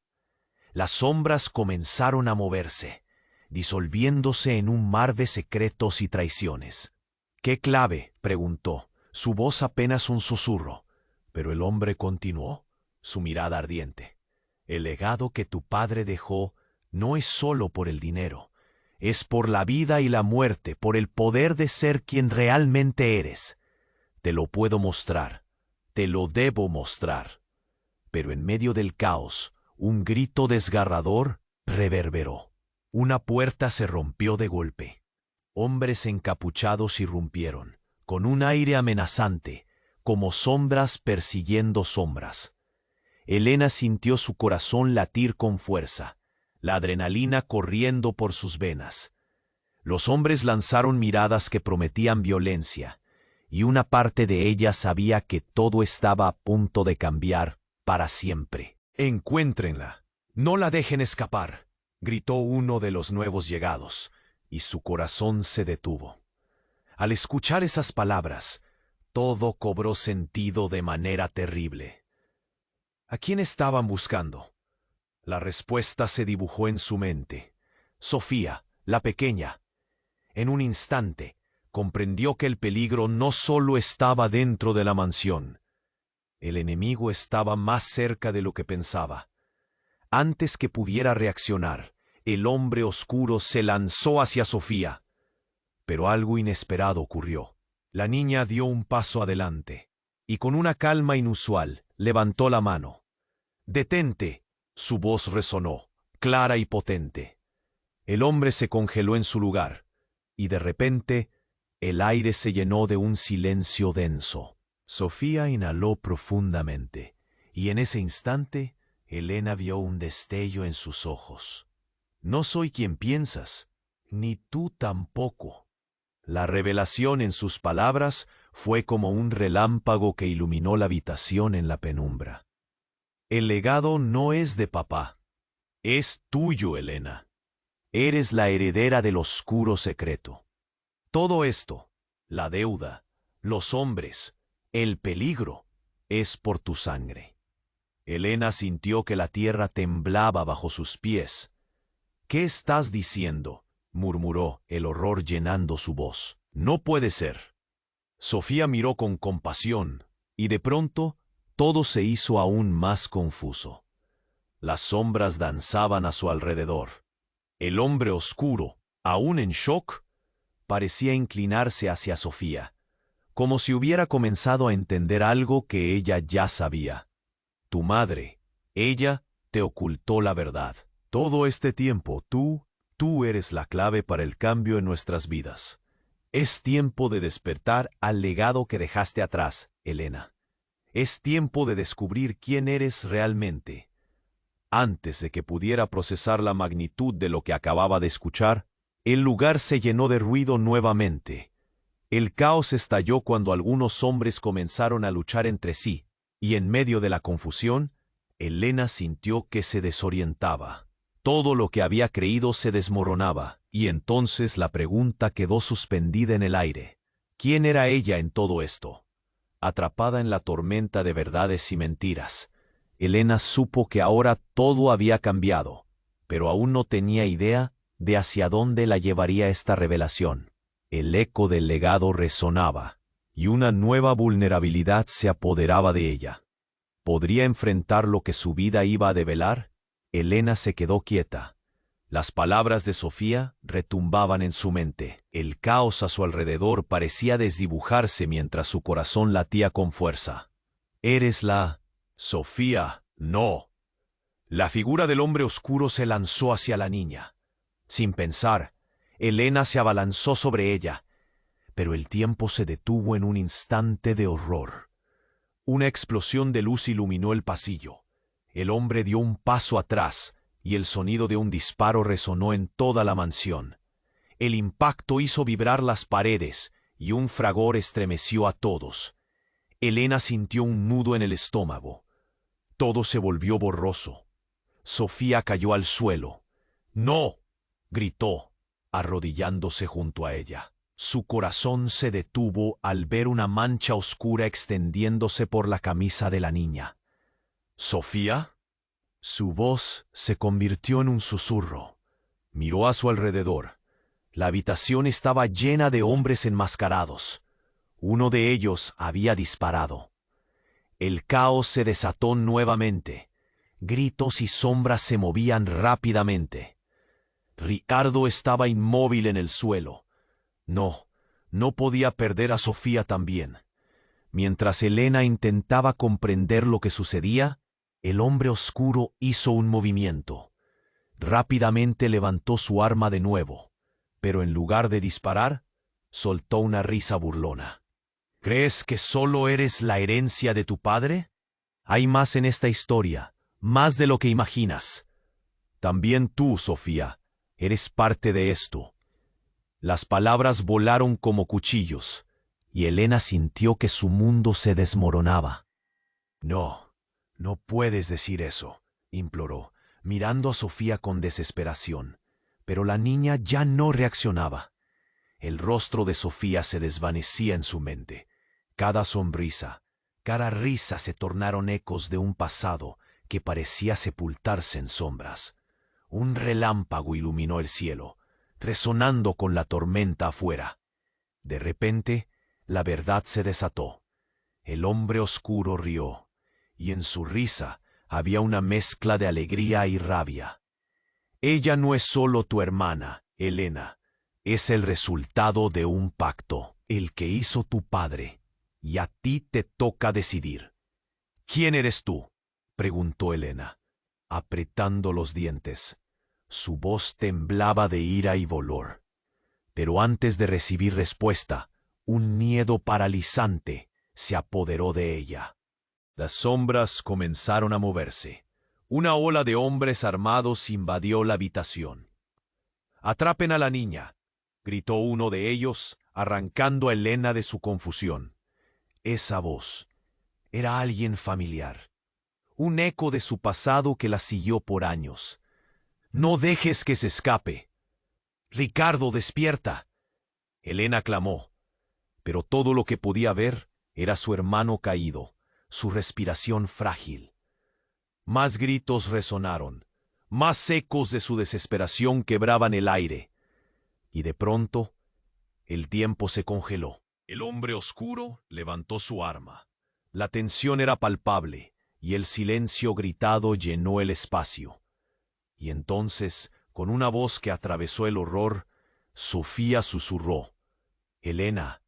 Las sombras comenzaron a moverse, disolviéndose en un mar de secretos y traiciones. «¿Qué clave?», preguntó, su voz apenas un susurro, pero el hombre continuó, su mirada ardiente. «El legado que tu padre dejó no es solo por el dinero, es por la vida y la muerte, por el poder de ser quien realmente eres. Te lo puedo mostrar, te lo debo mostrar». Pero en medio del caos, un grito desgarrador reverberó. Una puerta se rompió de golpe. Hombres encapuchados irrumpieron, con un aire amenazante, como sombras persiguiendo sombras. Elena sintió su corazón latir con fuerza, la adrenalina corriendo por sus venas. Los hombres lanzaron miradas que prometían violencia, y una parte de ella sabía que todo estaba a punto de cambiar para siempre. «Encuéntrenla, no la dejen escapar», gritó uno de los nuevos llegados, y su corazón se detuvo. Al escuchar esas palabras, todo cobró sentido de manera terrible. ¿A quién estaban buscando? La respuesta se dibujó en su mente. Sofía, la pequeña. En un instante, comprendió que el peligro no solo estaba dentro de la mansión. El enemigo estaba más cerca de lo que pensaba. Antes que pudiera reaccionar, el hombre oscuro se lanzó hacia Sofía. Pero algo inesperado ocurrió. La niña dio un paso adelante, y con una calma inusual levantó la mano. «Detente», su voz resonó, clara y potente. El hombre se congeló en su lugar, y de repente el aire se llenó de un silencio denso. Sofía inhaló profundamente, y en ese instante Elena vio un destello en sus ojos. «No soy quien piensas, ni tú tampoco». La revelación en sus palabras fue como un relámpago que iluminó la habitación en la penumbra. «El legado no es de papá, es tuyo, Elena. Eres la heredera del oscuro secreto. Todo esto, la deuda, los hombres, el peligro, es por tu sangre». Elena sintió que la tierra temblaba bajo sus pies. «¿Qué estás diciendo?», murmuró, el horror llenando su voz. «No puede ser». Sofía miró con compasión, y de pronto todo se hizo aún más confuso. Las sombras danzaban a su alrededor. El hombre oscuro, aún en shock, parecía inclinarse hacia Sofía, como si hubiera comenzado a entender algo que ella ya sabía. «Tu madre, ella te ocultó la verdad. Todo este tiempo tú eres la clave para el cambio en nuestras vidas. Es tiempo de despertar al legado que dejaste atrás, Elena. Es tiempo de descubrir quién eres realmente». Antes de que pudiera procesar la magnitud de lo que acababa de escuchar, el lugar se llenó de ruido nuevamente. El caos estalló cuando algunos hombres comenzaron a luchar entre sí, y en medio de la confusión, Elena sintió que se desorientaba. Todo lo que había creído se desmoronaba, y entonces la pregunta quedó suspendida en el aire. ¿Quién era ella en todo esto? Atrapada en la tormenta de verdades y mentiras, Elena supo que ahora todo había cambiado, pero aún no tenía idea de hacia dónde la llevaría esta revelación. El eco del legado resonaba, y una nueva vulnerabilidad se apoderaba de ella. ¿Podría enfrentar lo que su vida iba a develar? Elena se quedó quieta. Las palabras de Sofía retumbaban en su mente. El caos a su alrededor parecía desdibujarse mientras su corazón latía con fuerza. «Eres la...» «Sofía, no». La figura del hombre oscuro se lanzó hacia la niña. Sin pensar, Elena se abalanzó sobre ella, pero el tiempo se detuvo en un instante de horror. Una explosión de luz iluminó el pasillo. El hombre dio un paso atrás, y el sonido de un disparo resonó en toda la mansión. El impacto hizo vibrar las paredes, y un fragor estremeció a todos. Elena sintió un nudo en el estómago. Todo se volvió borroso. Sofía cayó al suelo. «¡No!», gritó, arrodillándose junto a ella. Su corazón se detuvo al ver una mancha oscura extendiéndose por la camisa de la niña. «¿Sofía?». Su voz se convirtió en un susurro. Miró a su alrededor. La habitación estaba llena de hombres enmascarados. Uno de ellos había disparado. El caos se desató nuevamente. Gritos y sombras se movían rápidamente. Ricardo estaba inmóvil en el suelo. No podía perder a Sofía también. Mientras Elena intentaba comprender lo que sucedía, el hombre oscuro hizo un movimiento. Rápidamente levantó su arma de nuevo, pero en lugar de disparar, soltó una risa burlona. «¿Crees que solo eres la herencia de tu padre? Hay más en esta historia, más de lo que imaginas. También tú, Sofía, eres parte de esto». Las palabras volaron como cuchillos, y Elena sintió que su mundo se desmoronaba. No puedes decir eso», imploró, mirando a Sofía con desesperación. Pero la niña ya no reaccionaba. El rostro de Sofía se desvanecía en su mente. Cada sonrisa, cada risa se tornaron ecos de un pasado que parecía sepultarse en sombras. Un relámpago iluminó el cielo, resonando con la tormenta afuera. De repente, la verdad se desató. El hombre oscuro rió, y en su risa había una mezcla de alegría y rabia. «Ella no es solo tu hermana, Elena, es el resultado de un pacto». el que hizo tu padre, y a ti te toca decidir. ¿Quién eres tú?, preguntó Elena, apretando los dientes. Su voz temblaba de ira y dolor. Pero antes de recibir respuesta, un miedo paralizante se apoderó de ella. Las sombras comenzaron a moverse. Una ola de hombres armados invadió la habitación. «¡Atrapen a la niña!», gritó uno de ellos, arrancando a Elena de su confusión. Esa voz era alguien familiar, un eco de su pasado que la siguió por años. «¡No dejes que se escape! ¡Ricardo, despierta!», Elena clamó, pero todo lo que podía ver era su hermano caído, su respiración frágil. Más gritos resonaron, más ecos de su desesperación quebraban el aire, y de pronto el tiempo se congeló. El hombre oscuro levantó su arma. La tensión era palpable, y el silencio gritado llenó el espacio. Y entonces, con una voz que atravesó el horror, Sofía susurró: «Elena,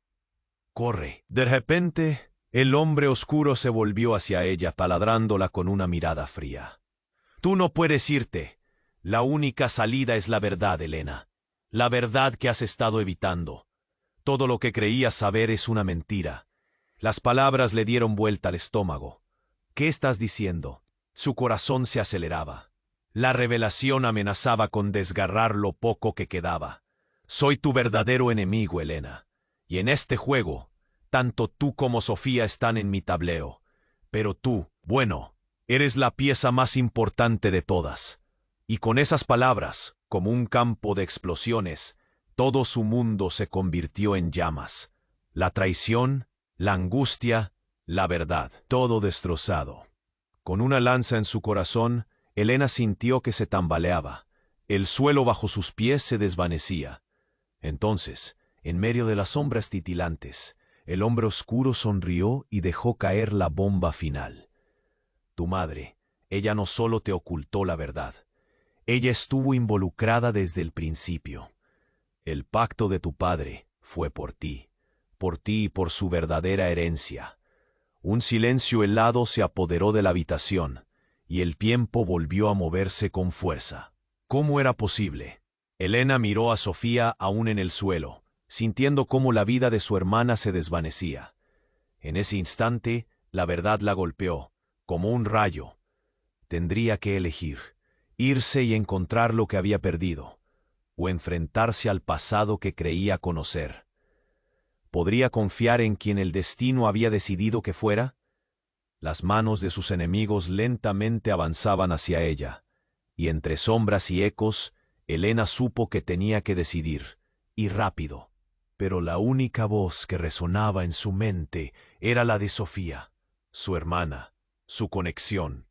corre». De repente, el hombre oscuro se volvió hacia ella, taladrándola con una mirada fría. «Tú no puedes irte. La única salida es la verdad, Elena. La verdad que has estado evitando. Todo lo que creías saber es una mentira». Las palabras le dieron vuelta al estómago. «¿Qué estás diciendo?». Su corazón se aceleraba. La revelación amenazaba con desgarrar lo poco que quedaba. «Soy tu verdadero enemigo, Elena. Y en este juego, tanto tú como Sofía están en mi tablero. Pero tú, bueno, eres la pieza más importante de todas». Y con esas palabras, como un campo de explosiones, todo su mundo se convirtió en llamas. La traición, la angustia, la verdad, todo destrozado. Con una lanza en su corazón, Elena sintió que se tambaleaba. El suelo bajo sus pies se desvanecía. Entonces, en medio de las sombras titilantes, el hombre oscuro sonrió y dejó caer la bomba final. «Tu madre, ella no solo te ocultó la verdad, ella estuvo involucrada desde el principio. El pacto de tu padre fue por ti y por su verdadera herencia». Un silencio helado se apoderó de la habitación, y el tiempo volvió a moverse con fuerza. ¿Cómo era posible? Elena miró a Sofía aún en el suelo, sintiendo cómo la vida de su hermana se desvanecía. En ese instante, la verdad la golpeó, como un rayo. Tendría que elegir, irse y encontrar lo que había perdido, o enfrentarse al pasado que creía conocer. ¿Podría confiar en quien el destino había decidido que fuera? Las manos de sus enemigos lentamente avanzaban hacia ella, y entre sombras y ecos, Elena supo que tenía que decidir, y rápido. Pero la única voz que resonaba en su mente era la de Sofía, su hermana, su conexión.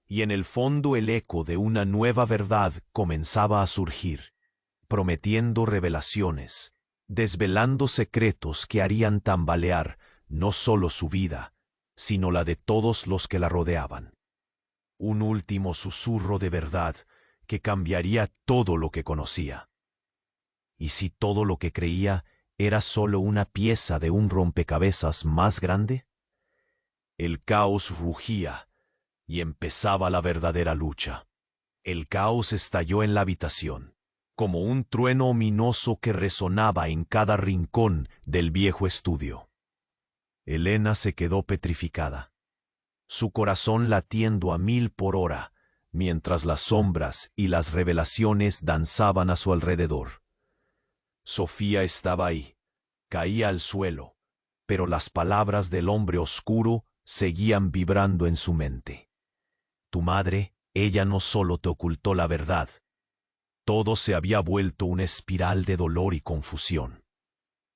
Y en el fondo el eco de una nueva verdad comenzaba a surgir, prometiendo revelaciones, desvelando secretos que harían tambalear no solo su vida, sino la de todos los que la rodeaban. Un último susurro de verdad que cambiaría todo lo que conocía. ¿Y si todo lo que creía era solo una pieza de un rompecabezas más grande? El caos rugía y empezaba la verdadera lucha. El caos estalló en la habitación, como un trueno ominoso que resonaba en cada rincón del viejo estudio. Elena se quedó petrificada, su corazón latiendo a 1000 por hora, mientras las sombras y las revelaciones danzaban a su alrededor. Sofía estaba ahí, caía al suelo, pero las palabras del hombre oscuro seguían vibrando en su mente. Tu madre, ella no solo te ocultó la verdad, todo se había vuelto una espiral de dolor y confusión.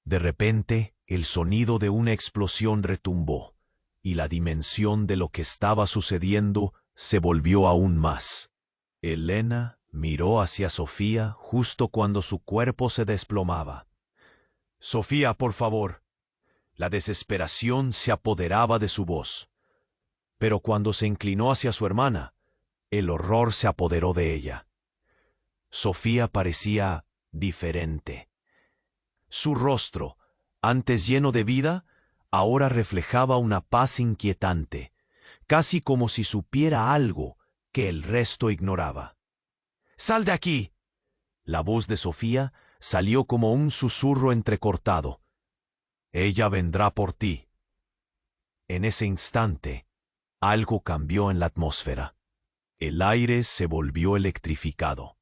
De repente, el sonido de una explosión retumbó, y la dimensión de lo que estaba sucediendo se volvió aún más. Elena miró hacia Sofía justo cuando su cuerpo se desplomaba. «Sofía, por favor». La desesperación se apoderaba de su voz. Pero cuando se inclinó hacia su hermana, el horror se apoderó de ella. Sofía parecía diferente. Su rostro, antes lleno de vida, ahora reflejaba una paz inquietante, casi como si supiera algo que el resto ignoraba. ¡Sal de aquí! La voz de Sofía salió como un susurro entrecortado. Ella vendrá por ti. En ese instante, algo cambió en la atmósfera. El aire se volvió electrificado,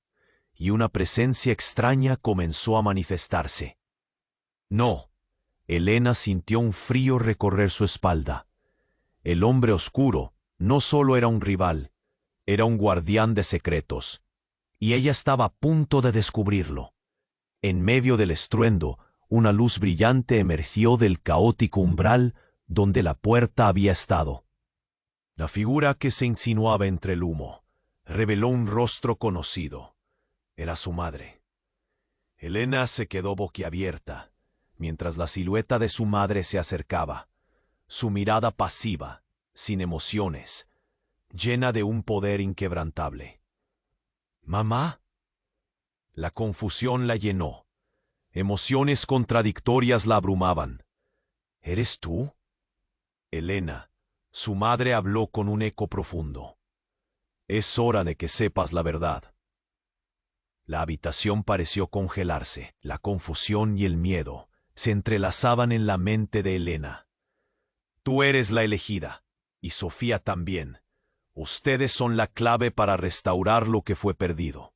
y una presencia extraña comenzó a manifestarse. No, Elena sintió un frío recorrer su espalda. El hombre oscuro no solo era un rival, era un guardián de secretos, y ella estaba a punto de descubrirlo. En medio del estruendo, una luz brillante emergió del caótico umbral donde la puerta había estado. La figura que se insinuaba entre el humo reveló un rostro conocido. Era su madre. Elena se quedó boquiabierta, mientras la silueta de su madre se acercaba, su mirada pasiva, sin emociones, llena de un poder inquebrantable. ¿Mamá? La confusión la llenó. Emociones contradictorias la abrumaban. ¿Eres tú? Elena, su madre habló con un eco profundo. Es hora de que sepas la verdad. La habitación pareció congelarse. La confusión y el miedo se entrelazaban en la mente de Elena. Tú eres la elegida, y Sofía también. Ustedes son la clave para restaurar lo que fue perdido.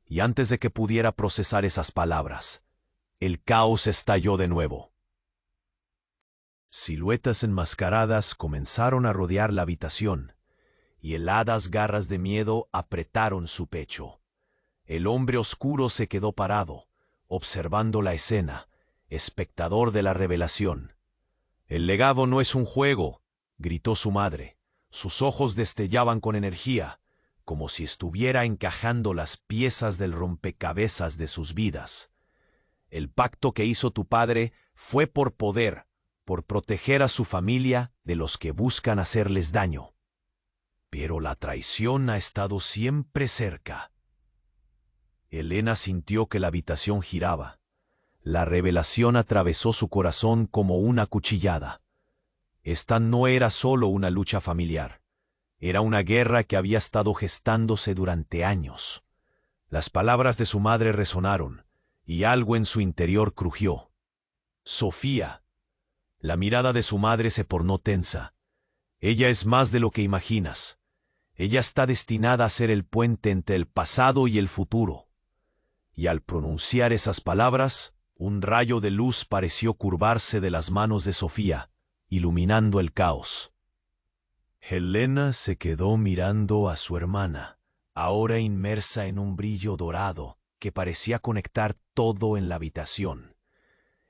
Y antes de que pudiera procesar esas palabras, el caos estalló de nuevo. Siluetas enmascaradas comenzaron a rodear la habitación, y heladas garras de miedo apretaron su pecho. El hombre oscuro se quedó parado, observando la escena, espectador de la revelación. «El legado no es un juego», gritó su madre. Sus ojos destellaban con energía, como si estuviera encajando las piezas del rompecabezas de sus vidas. «El pacto que hizo tu padre fue por poder, por proteger a su familia de los que buscan hacerles daño. Pero la traición ha estado siempre cerca». Elena sintió que la habitación giraba. La revelación atravesó su corazón como una cuchillada. Esta no era solo una lucha familiar. Era una guerra que había estado gestándose durante años. Las palabras de su madre resonaron, y algo en su interior crujió. Sofía. La mirada de su madre se tornó tensa. Ella es más de lo que imaginas. Ella está destinada a ser el puente entre el pasado y el futuro. Y al pronunciar esas palabras, un rayo de luz pareció curvarse de las manos de Sofía, iluminando el caos. Helena se quedó mirando a su hermana, ahora inmersa en un brillo dorado que parecía conectar todo en la habitación.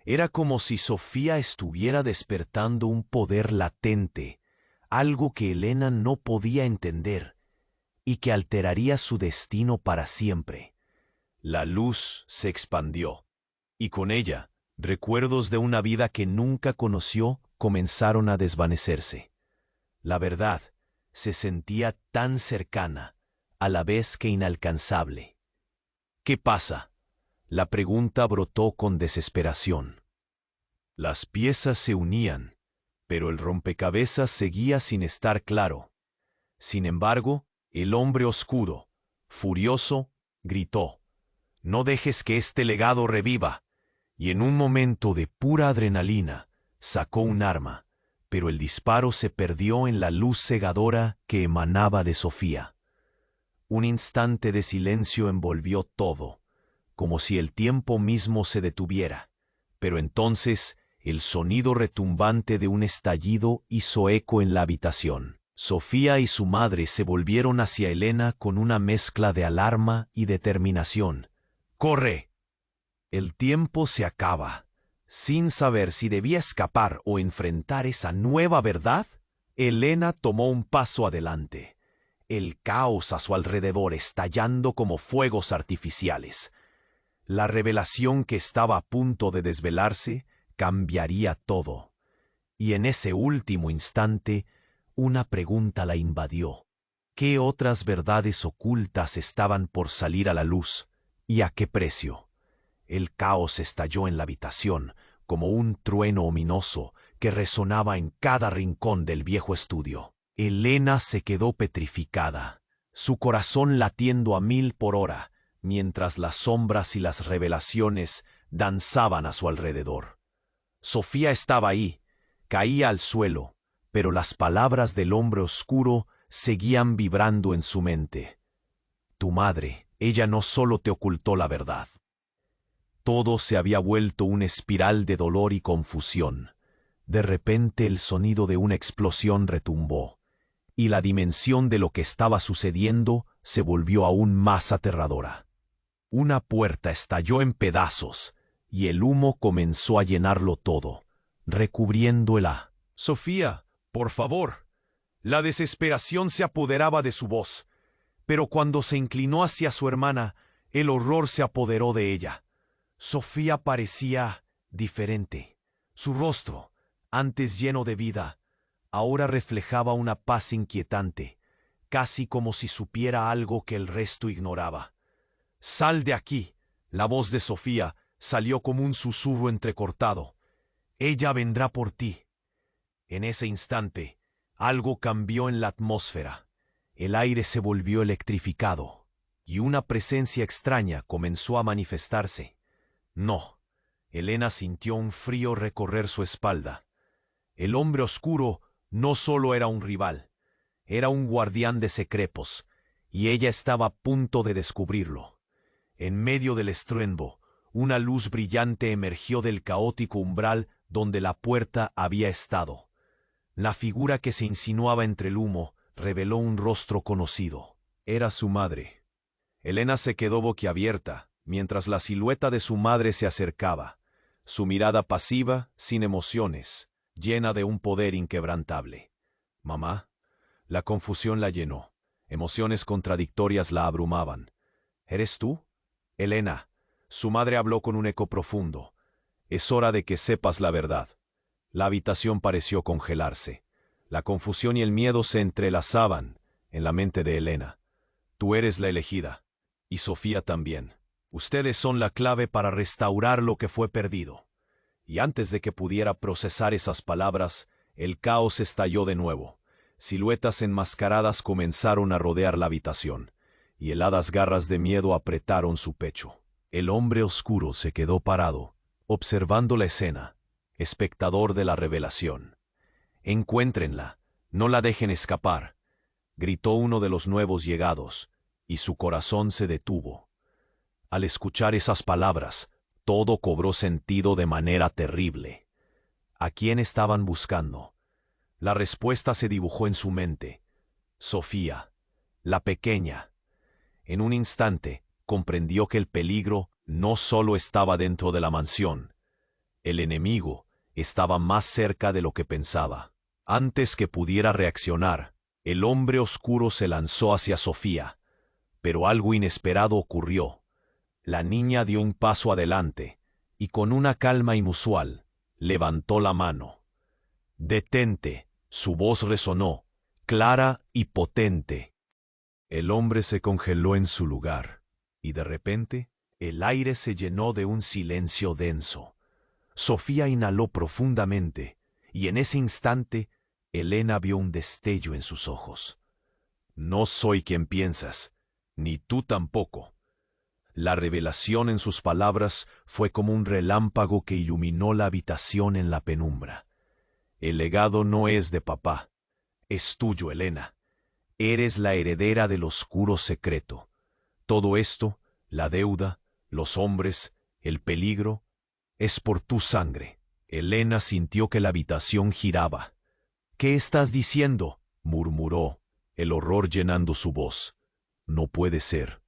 Era como si Sofía estuviera despertando un poder latente, algo que Helena no podía entender y que alteraría su destino para siempre. La luz se expandió, y con ella, recuerdos de una vida que nunca conoció comenzaron a desvanecerse. La verdad se sentía tan cercana, a la vez que inalcanzable. ¿Qué pasa? La pregunta brotó con desesperación. Las piezas se unían, pero el rompecabezas seguía sin estar claro. Sin embargo, el hombre oscuro, furioso, gritó: «No dejes que este legado reviva», y en un momento de pura adrenalina, sacó un arma, pero el disparo se perdió en la luz cegadora que emanaba de Sofía. Un instante de silencio envolvió todo, como si el tiempo mismo se detuviera, pero entonces el sonido retumbante de un estallido hizo eco en la habitación. Sofía y su madre se volvieron hacia Elena con una mezcla de alarma y determinación. «¡Corre! El tiempo se acaba». Sin saber si debía escapar o enfrentar esa nueva verdad, Elena tomó un paso adelante, el caos a su alrededor estallando como fuegos artificiales. La revelación que estaba a punto de desvelarse cambiaría todo. Y en ese último instante, una pregunta la invadió. ¿Qué otras verdades ocultas estaban por salir a la luz? ¿Y a qué precio? El caos estalló en la habitación, como un trueno ominoso que resonaba en cada rincón del viejo estudio. Elena se quedó petrificada, su corazón latiendo a 1000 por hora, mientras las sombras y las revelaciones danzaban a su alrededor. Sofía estaba ahí, caía al suelo, pero las palabras del hombre oscuro seguían vibrando en su mente. Tu madre, ella no solo te ocultó la verdad. Todo se había vuelto una espiral de dolor y confusión. De repente el sonido de una explosión retumbó, y la dimensión de lo que estaba sucediendo se volvió aún más aterradora. Una puerta estalló en pedazos, y el humo comenzó a llenarlo todo, recubriéndola. Sofía, por favor. La desesperación se apoderaba de su voz, pero cuando se inclinó hacia su hermana, el horror se apoderó de ella. Sofía parecía diferente. Su rostro, antes lleno de vida, ahora reflejaba una paz inquietante, casi como si supiera algo que el resto ignoraba. «Sal de aquí», la voz de Sofía salió como un susurro entrecortado. «Ella vendrá por ti». En ese instante, algo cambió en la atmósfera. El aire se volvió electrificado, y una presencia extraña comenzó a manifestarse. No, Elena sintió un frío recorrer su espalda. El hombre oscuro no solo era un rival, era un guardián de secretos, y ella estaba a punto de descubrirlo. En medio del estruendo, una luz brillante emergió del caótico umbral donde la puerta había estado. La figura que se insinuaba entre el humo reveló un rostro conocido. Era su madre. Elena se quedó boquiabierta mientras la silueta de su madre se acercaba, su mirada pasiva, sin emociones, llena de un poder inquebrantable. «Mamá». La confusión la llenó. Emociones contradictorias la abrumaban. «¿Eres tú?» «Elena». Su madre habló con un eco profundo. «Es hora de que sepas la verdad». La habitación pareció congelarse. La confusión y el miedo se entrelazaban en la mente de Elena. «Tú eres la elegida. Y Sofía también. Ustedes son la clave para restaurar lo que fue perdido». Y antes de que pudiera procesar esas palabras, el caos estalló de nuevo. Siluetas enmascaradas comenzaron a rodear la habitación, y heladas garras de miedo apretaron su pecho. El hombre oscuro se quedó parado, observando la escena, espectador de la revelación. «Encuéntrenla, no la dejen escapar», gritó uno de los nuevos llegados, y su corazón se detuvo. Al escuchar esas palabras, todo cobró sentido de manera terrible. ¿A quién estaban buscando? La respuesta se dibujó en su mente. Sofía, la pequeña. En un instante, comprendió que el peligro no solo estaba dentro de la mansión. El enemigo estaba más cerca de lo que pensaba. Antes que pudiera reaccionar, el hombre oscuro se lanzó hacia Sofía. Pero algo inesperado ocurrió. La niña dio un paso adelante, y con una calma inusual, levantó la mano. «Detente», su voz resonó, clara y potente. El hombre se congeló en su lugar, y de repente, el aire se llenó de un silencio denso. Sofía inhaló profundamente, y en ese instante, Elena vio un destello en sus ojos. «No soy quien piensas, ni tú tampoco». La revelación en sus palabras fue como un relámpago que iluminó la habitación en la penumbra. «El legado no es de papá, es tuyo, Elena. Eres la heredera del oscuro secreto. Todo esto, la deuda, los hombres, el peligro, es por tu sangre». Elena sintió que la habitación giraba. «¿Qué estás diciendo?», murmuró, el horror llenando su voz. «No puede ser».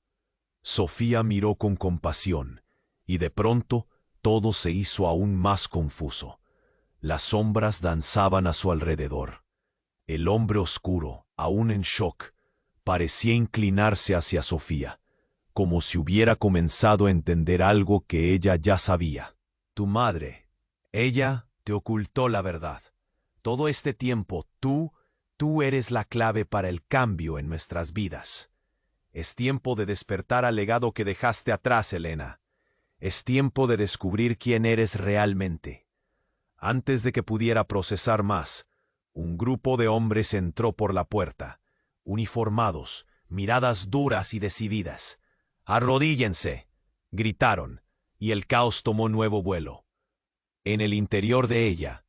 Sofía miró con compasión, y de pronto todo se hizo aún más confuso. Las sombras danzaban a su alrededor. El hombre oscuro, aún en shock, parecía inclinarse hacia Sofía, como si hubiera comenzado a entender algo que ella ya sabía. «Tu madre, ella te ocultó la verdad. Todo este tiempo tú eres la clave para el cambio en nuestras vidas. Es tiempo de despertar al legado que dejaste atrás, Elena. Es tiempo de descubrir quién eres realmente. Antes de que pudiera procesar más, un grupo de hombres entró por la puerta, uniformados, miradas duras y decididas. «¡Arrodíllense!», gritaron, y el caos tomó nuevo vuelo. En el interior de ella,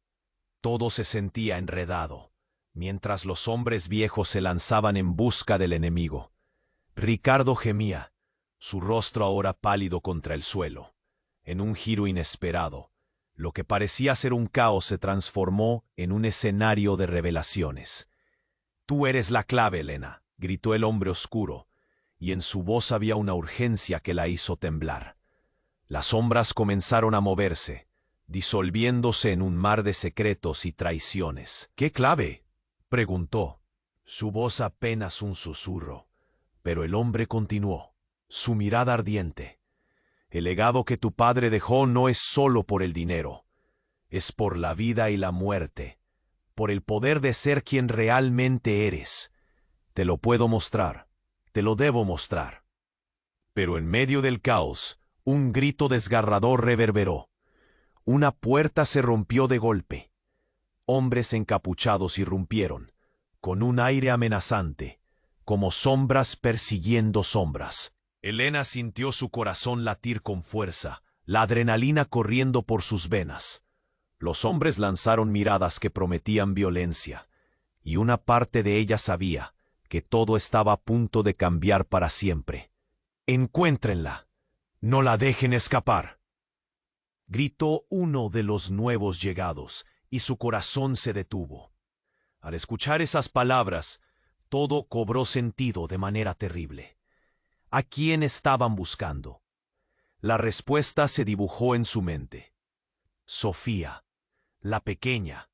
todo se sentía enredado, mientras los hombres viejos se lanzaban en busca del enemigo. Ricardo gemía, su rostro ahora pálido contra el suelo. En un giro inesperado, lo que parecía ser un caos se transformó en un escenario de revelaciones. «Tú eres la clave, Elena», gritó el hombre oscuro, y en su voz había una urgencia que la hizo temblar. Las sombras comenzaron a moverse, disolviéndose en un mar de secretos y traiciones. «¿Qué clave?», preguntó. Su voz apenas un susurro, pero el hombre continuó, su mirada ardiente. «El legado que tu padre dejó no es solo por el dinero, es por la vida y la muerte, por el poder de ser quien realmente eres. Te lo puedo mostrar, te lo debo mostrar». Pero en medio del caos, un grito desgarrador reverberó. Una puerta se rompió de golpe. Hombres encapuchados irrumpieron, con un aire amenazante, como sombras persiguiendo sombras. Elena sintió su corazón latir con fuerza, la adrenalina corriendo por sus venas. Los hombres lanzaron miradas que prometían violencia, y una parte de ella sabía que todo estaba a punto de cambiar para siempre. «Encuéntrenla, no la dejen escapar», gritó uno de los nuevos llegados, y su corazón se detuvo. Al escuchar esas palabras, todo cobró sentido de manera terrible. ¿A quién estaban buscando? La respuesta se dibujó en su mente. Sofía, la pequeña.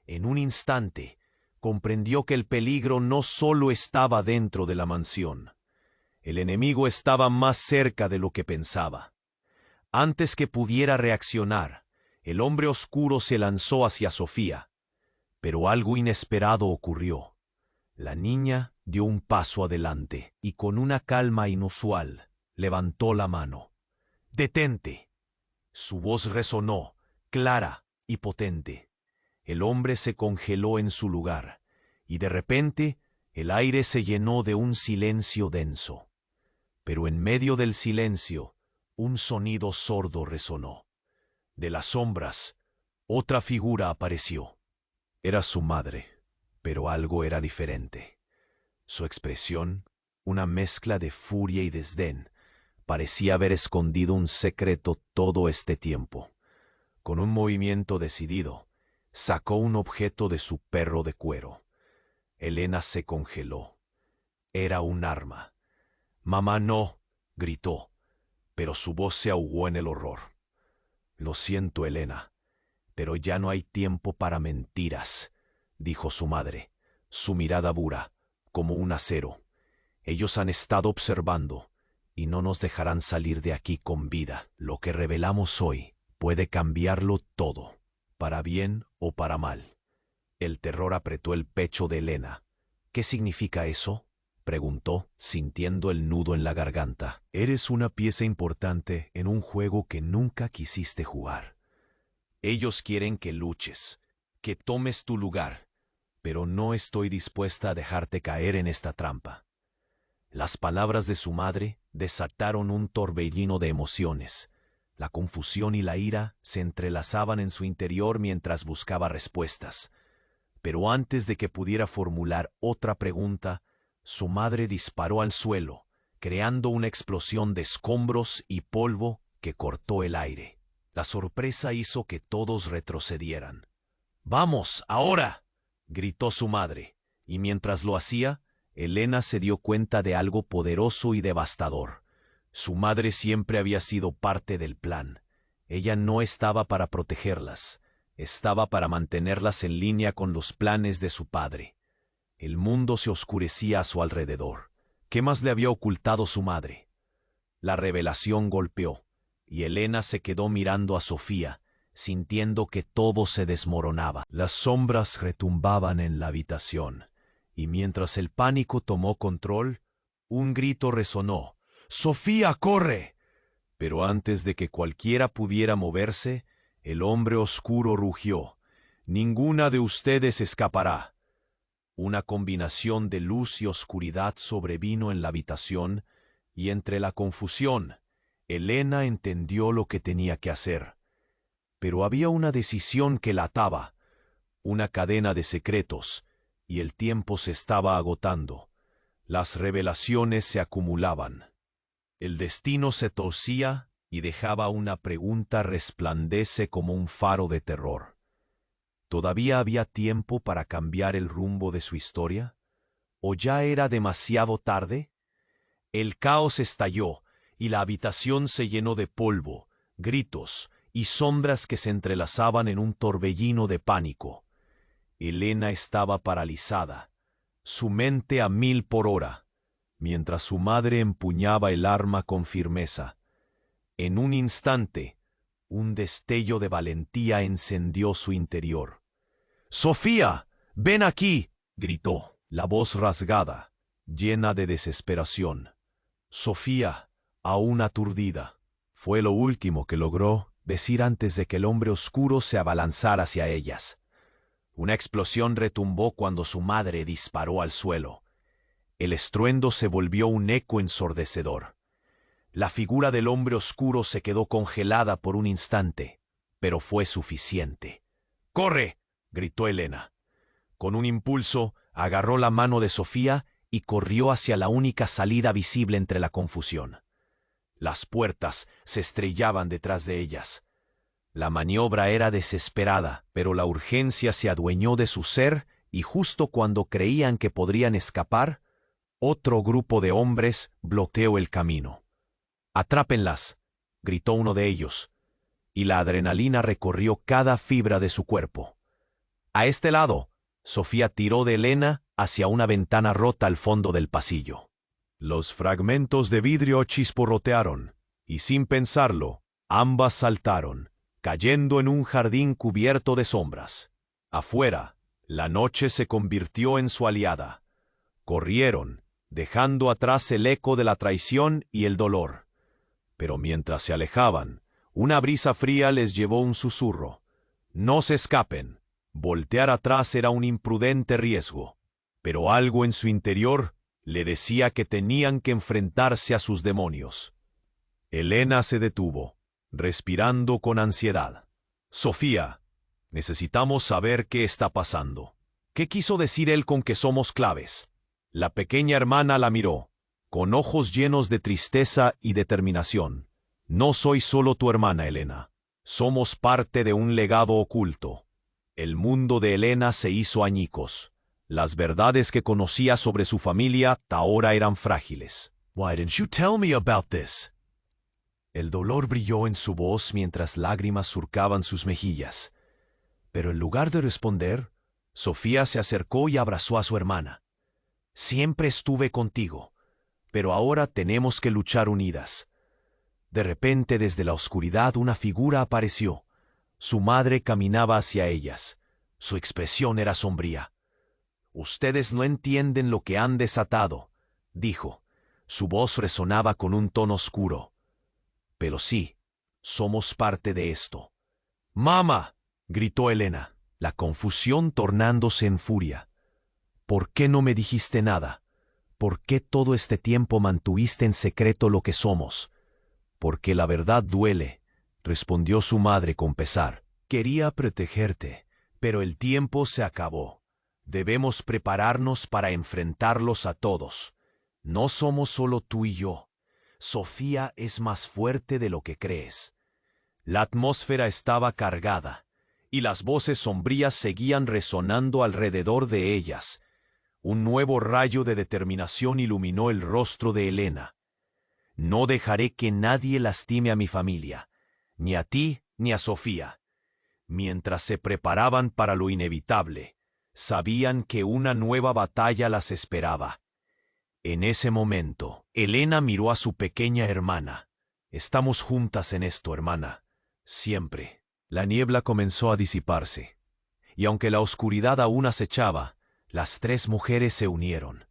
En un instante, comprendió que el peligro no solo estaba dentro de la mansión. El enemigo estaba más cerca de lo que pensaba. Antes que pudiera reaccionar, el hombre oscuro se lanzó hacia Sofía. Pero algo inesperado ocurrió. La niña dio un paso adelante y con una calma inusual levantó la mano. «¡Detente!». Su voz resonó, clara y potente. El hombre se congeló en su lugar, y de repente el aire se llenó de un silencio denso. Pero en medio del silencio, un sonido sordo resonó. De las sombras, otra figura apareció. Era su madre, pero algo era diferente. Su expresión, una mezcla de furia y desdén, parecía haber escondido un secreto todo este tiempo. Con un movimiento decidido, sacó un objeto de su perro de cuero. Elena se congeló. Era un arma. «¡Mamá, no!», gritó, pero su voz se ahogó en el horror. «Lo siento, Elena, pero ya no hay tiempo para mentiras», dijo su madre, su mirada dura, como un acero. «Ellos han estado observando y no nos dejarán salir de aquí con vida. Lo que revelamos hoy puede cambiarlo todo, para bien o para mal». El terror apretó el pecho de Elena. «¿Qué significa eso?», preguntó, sintiendo el nudo en la garganta. «Eres una pieza importante en un juego que nunca quisiste jugar. Ellos quieren que luches, que tomes tu lugar, pero no estoy dispuesta a dejarte caer en esta trampa». Las palabras de su madre desataron un torbellino de emociones. La confusión y la ira se entrelazaban en su interior mientras buscaba respuestas. Pero antes de que pudiera formular otra pregunta, su madre disparó al suelo, creando una explosión de escombros y polvo que cortó el aire. La sorpresa hizo que todos retrocedieran. «¡Vamos, ahora!», gritó su madre, y mientras lo hacía, Elena se dio cuenta de algo poderoso y devastador. Su madre siempre había sido parte del plan. Ella no estaba para protegerlas, estaba para mantenerlas en línea con los planes de su padre. El mundo se oscurecía a su alrededor. ¿Qué más le había ocultado su madre? La revelación golpeó, y Elena se quedó mirando a Sofía, sintiendo que todo se desmoronaba. Las sombras retumbaban en la habitación, y mientras el pánico tomó control, un grito resonó. «¡Sofía, corre!». Pero antes de que cualquiera pudiera moverse, El hombre oscuro rugió. Ninguna de ustedes escapará. Una combinación de luz y oscuridad sobrevino en la habitación, y entre la confusión, Elena entendió lo que tenía que hacer. Pero había una decisión que la ataba, una cadena de secretos, y el tiempo se estaba agotando. Las revelaciones se acumulaban. El destino se torcía y dejaba una pregunta resplandece como un faro de terror. ¿Todavía había tiempo para cambiar el rumbo de su historia? ¿O ya era demasiado tarde? El caos estalló y la habitación se llenó de polvo, gritos y sombras que se entrelazaban en un torbellino de pánico. Elena estaba paralizada, su mente a 1000 por hora, mientras su madre empuñaba el arma con firmeza. En un instante, un destello de valentía encendió su interior. «¡Sofía! ¡Ven aquí!», gritó, la voz rasgada, llena de desesperación. Sofía, aún aturdida, fue lo último que logró decir antes de que el hombre oscuro se abalanzara hacia ellas. Una explosión retumbó cuando su madre disparó al suelo. El estruendo se volvió un eco ensordecedor. La figura del hombre oscuro se quedó congelada por un instante, pero fue suficiente. «¡Corre!», gritó Elena. Con un impulso, agarró la mano de Sofía y corrió hacia la única salida visible entre la confusión. Las puertas se estrellaban detrás de ellas. La maniobra era desesperada, pero la urgencia se adueñó de su ser y justo cuando creían que podrían escapar, otro grupo de hombres bloqueó el camino. «¡Atrápenlas!», gritó uno de ellos, y la adrenalina recorrió cada fibra de su cuerpo. «¡A este lado!», Sofía tiró de Elena hacia una ventana rota al fondo del pasillo. Los fragmentos de vidrio chisporrotearon, y sin pensarlo, ambas saltaron, cayendo en un jardín cubierto de sombras. Afuera, la noche se convirtió en su aliada. Corrieron, dejando atrás el eco de la traición y el dolor. Pero mientras se alejaban, una brisa fría les llevó un susurro. «No se escapen». Voltear atrás era un imprudente riesgo, pero algo en su interior le decía que tenían que enfrentarse a sus demonios. Elena se detuvo, respirando con ansiedad. «Sofía, necesitamos saber qué está pasando. ¿Qué quiso decir él con que somos claves?». La pequeña hermana la miró, con ojos llenos de tristeza y determinación. «No soy solo tu hermana, Elena. Somos parte de un legado oculto». El mundo de Elena se hizo añicos. Las verdades que conocía sobre su familia ahora eran frágiles. «Why didn't you tell me about this?». El dolor brilló en su voz mientras lágrimas surcaban sus mejillas. Pero en lugar de responder, Sofía se acercó y abrazó a su hermana. «Siempre estuve contigo, pero ahora tenemos que luchar unidas». De repente, desde la oscuridad, una figura apareció. Su madre caminaba hacia ellas. Su expresión era sombría. «Ustedes no entienden lo que han desatado», dijo. Su voz resonaba con un tono oscuro. «Pero sí, somos parte de esto». «¡Mamá!», gritó Elena, la confusión tornándose en furia. «¿Por qué no me dijiste nada? ¿Por qué todo este tiempo mantuviste en secreto lo que somos?». «Porque la verdad duele», respondió su madre con pesar. «Quería protegerte, pero el tiempo se acabó. Debemos prepararnos para enfrentarlos a todos. No somos solo tú y yo. Sofía es más fuerte de lo que crees». La atmósfera estaba cargada, y las voces sombrías seguían resonando alrededor de ellas. Un nuevo rayo de determinación iluminó el rostro de Elena. «No dejaré que nadie lastime a mi familia, ni a ti ni a Sofía». Mientras se preparaban para lo inevitable, sabían que una nueva batalla las esperaba. En ese momento, Elena miró a su pequeña hermana. «Estamos juntas en esto, hermana. Siempre». La niebla comenzó a disiparse, y aunque la oscuridad aún acechaba, las tres mujeres se unieron.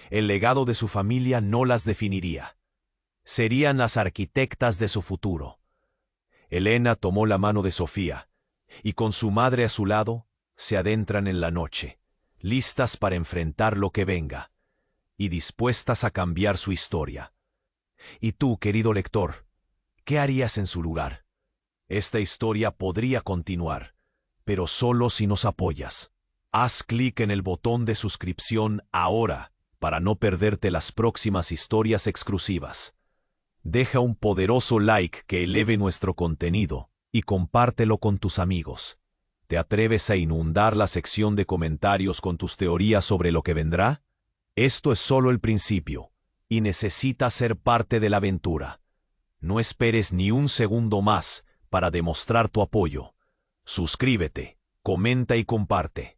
El legado de su familia no las definiría. Serían las arquitectas de su futuro. Elena tomó la mano de Sofía, y con su madre a su lado, se adentran en la noche, listas para enfrentar lo que venga, y dispuestas a cambiar su historia. Y tú, querido lector, ¿qué harías en su lugar? Esta historia podría continuar, pero solo si nos apoyas. Haz clic en el botón de suscripción ahora para no perderte las próximas historias exclusivas. Deja un poderoso like que eleve nuestro contenido y compártelo con tus amigos. ¿Te atreves a inundar la sección de comentarios con tus teorías sobre lo que vendrá? Esto es solo el principio, y necesitas ser parte de la aventura. No esperes ni un segundo más para demostrar tu apoyo. Suscríbete, comenta y comparte.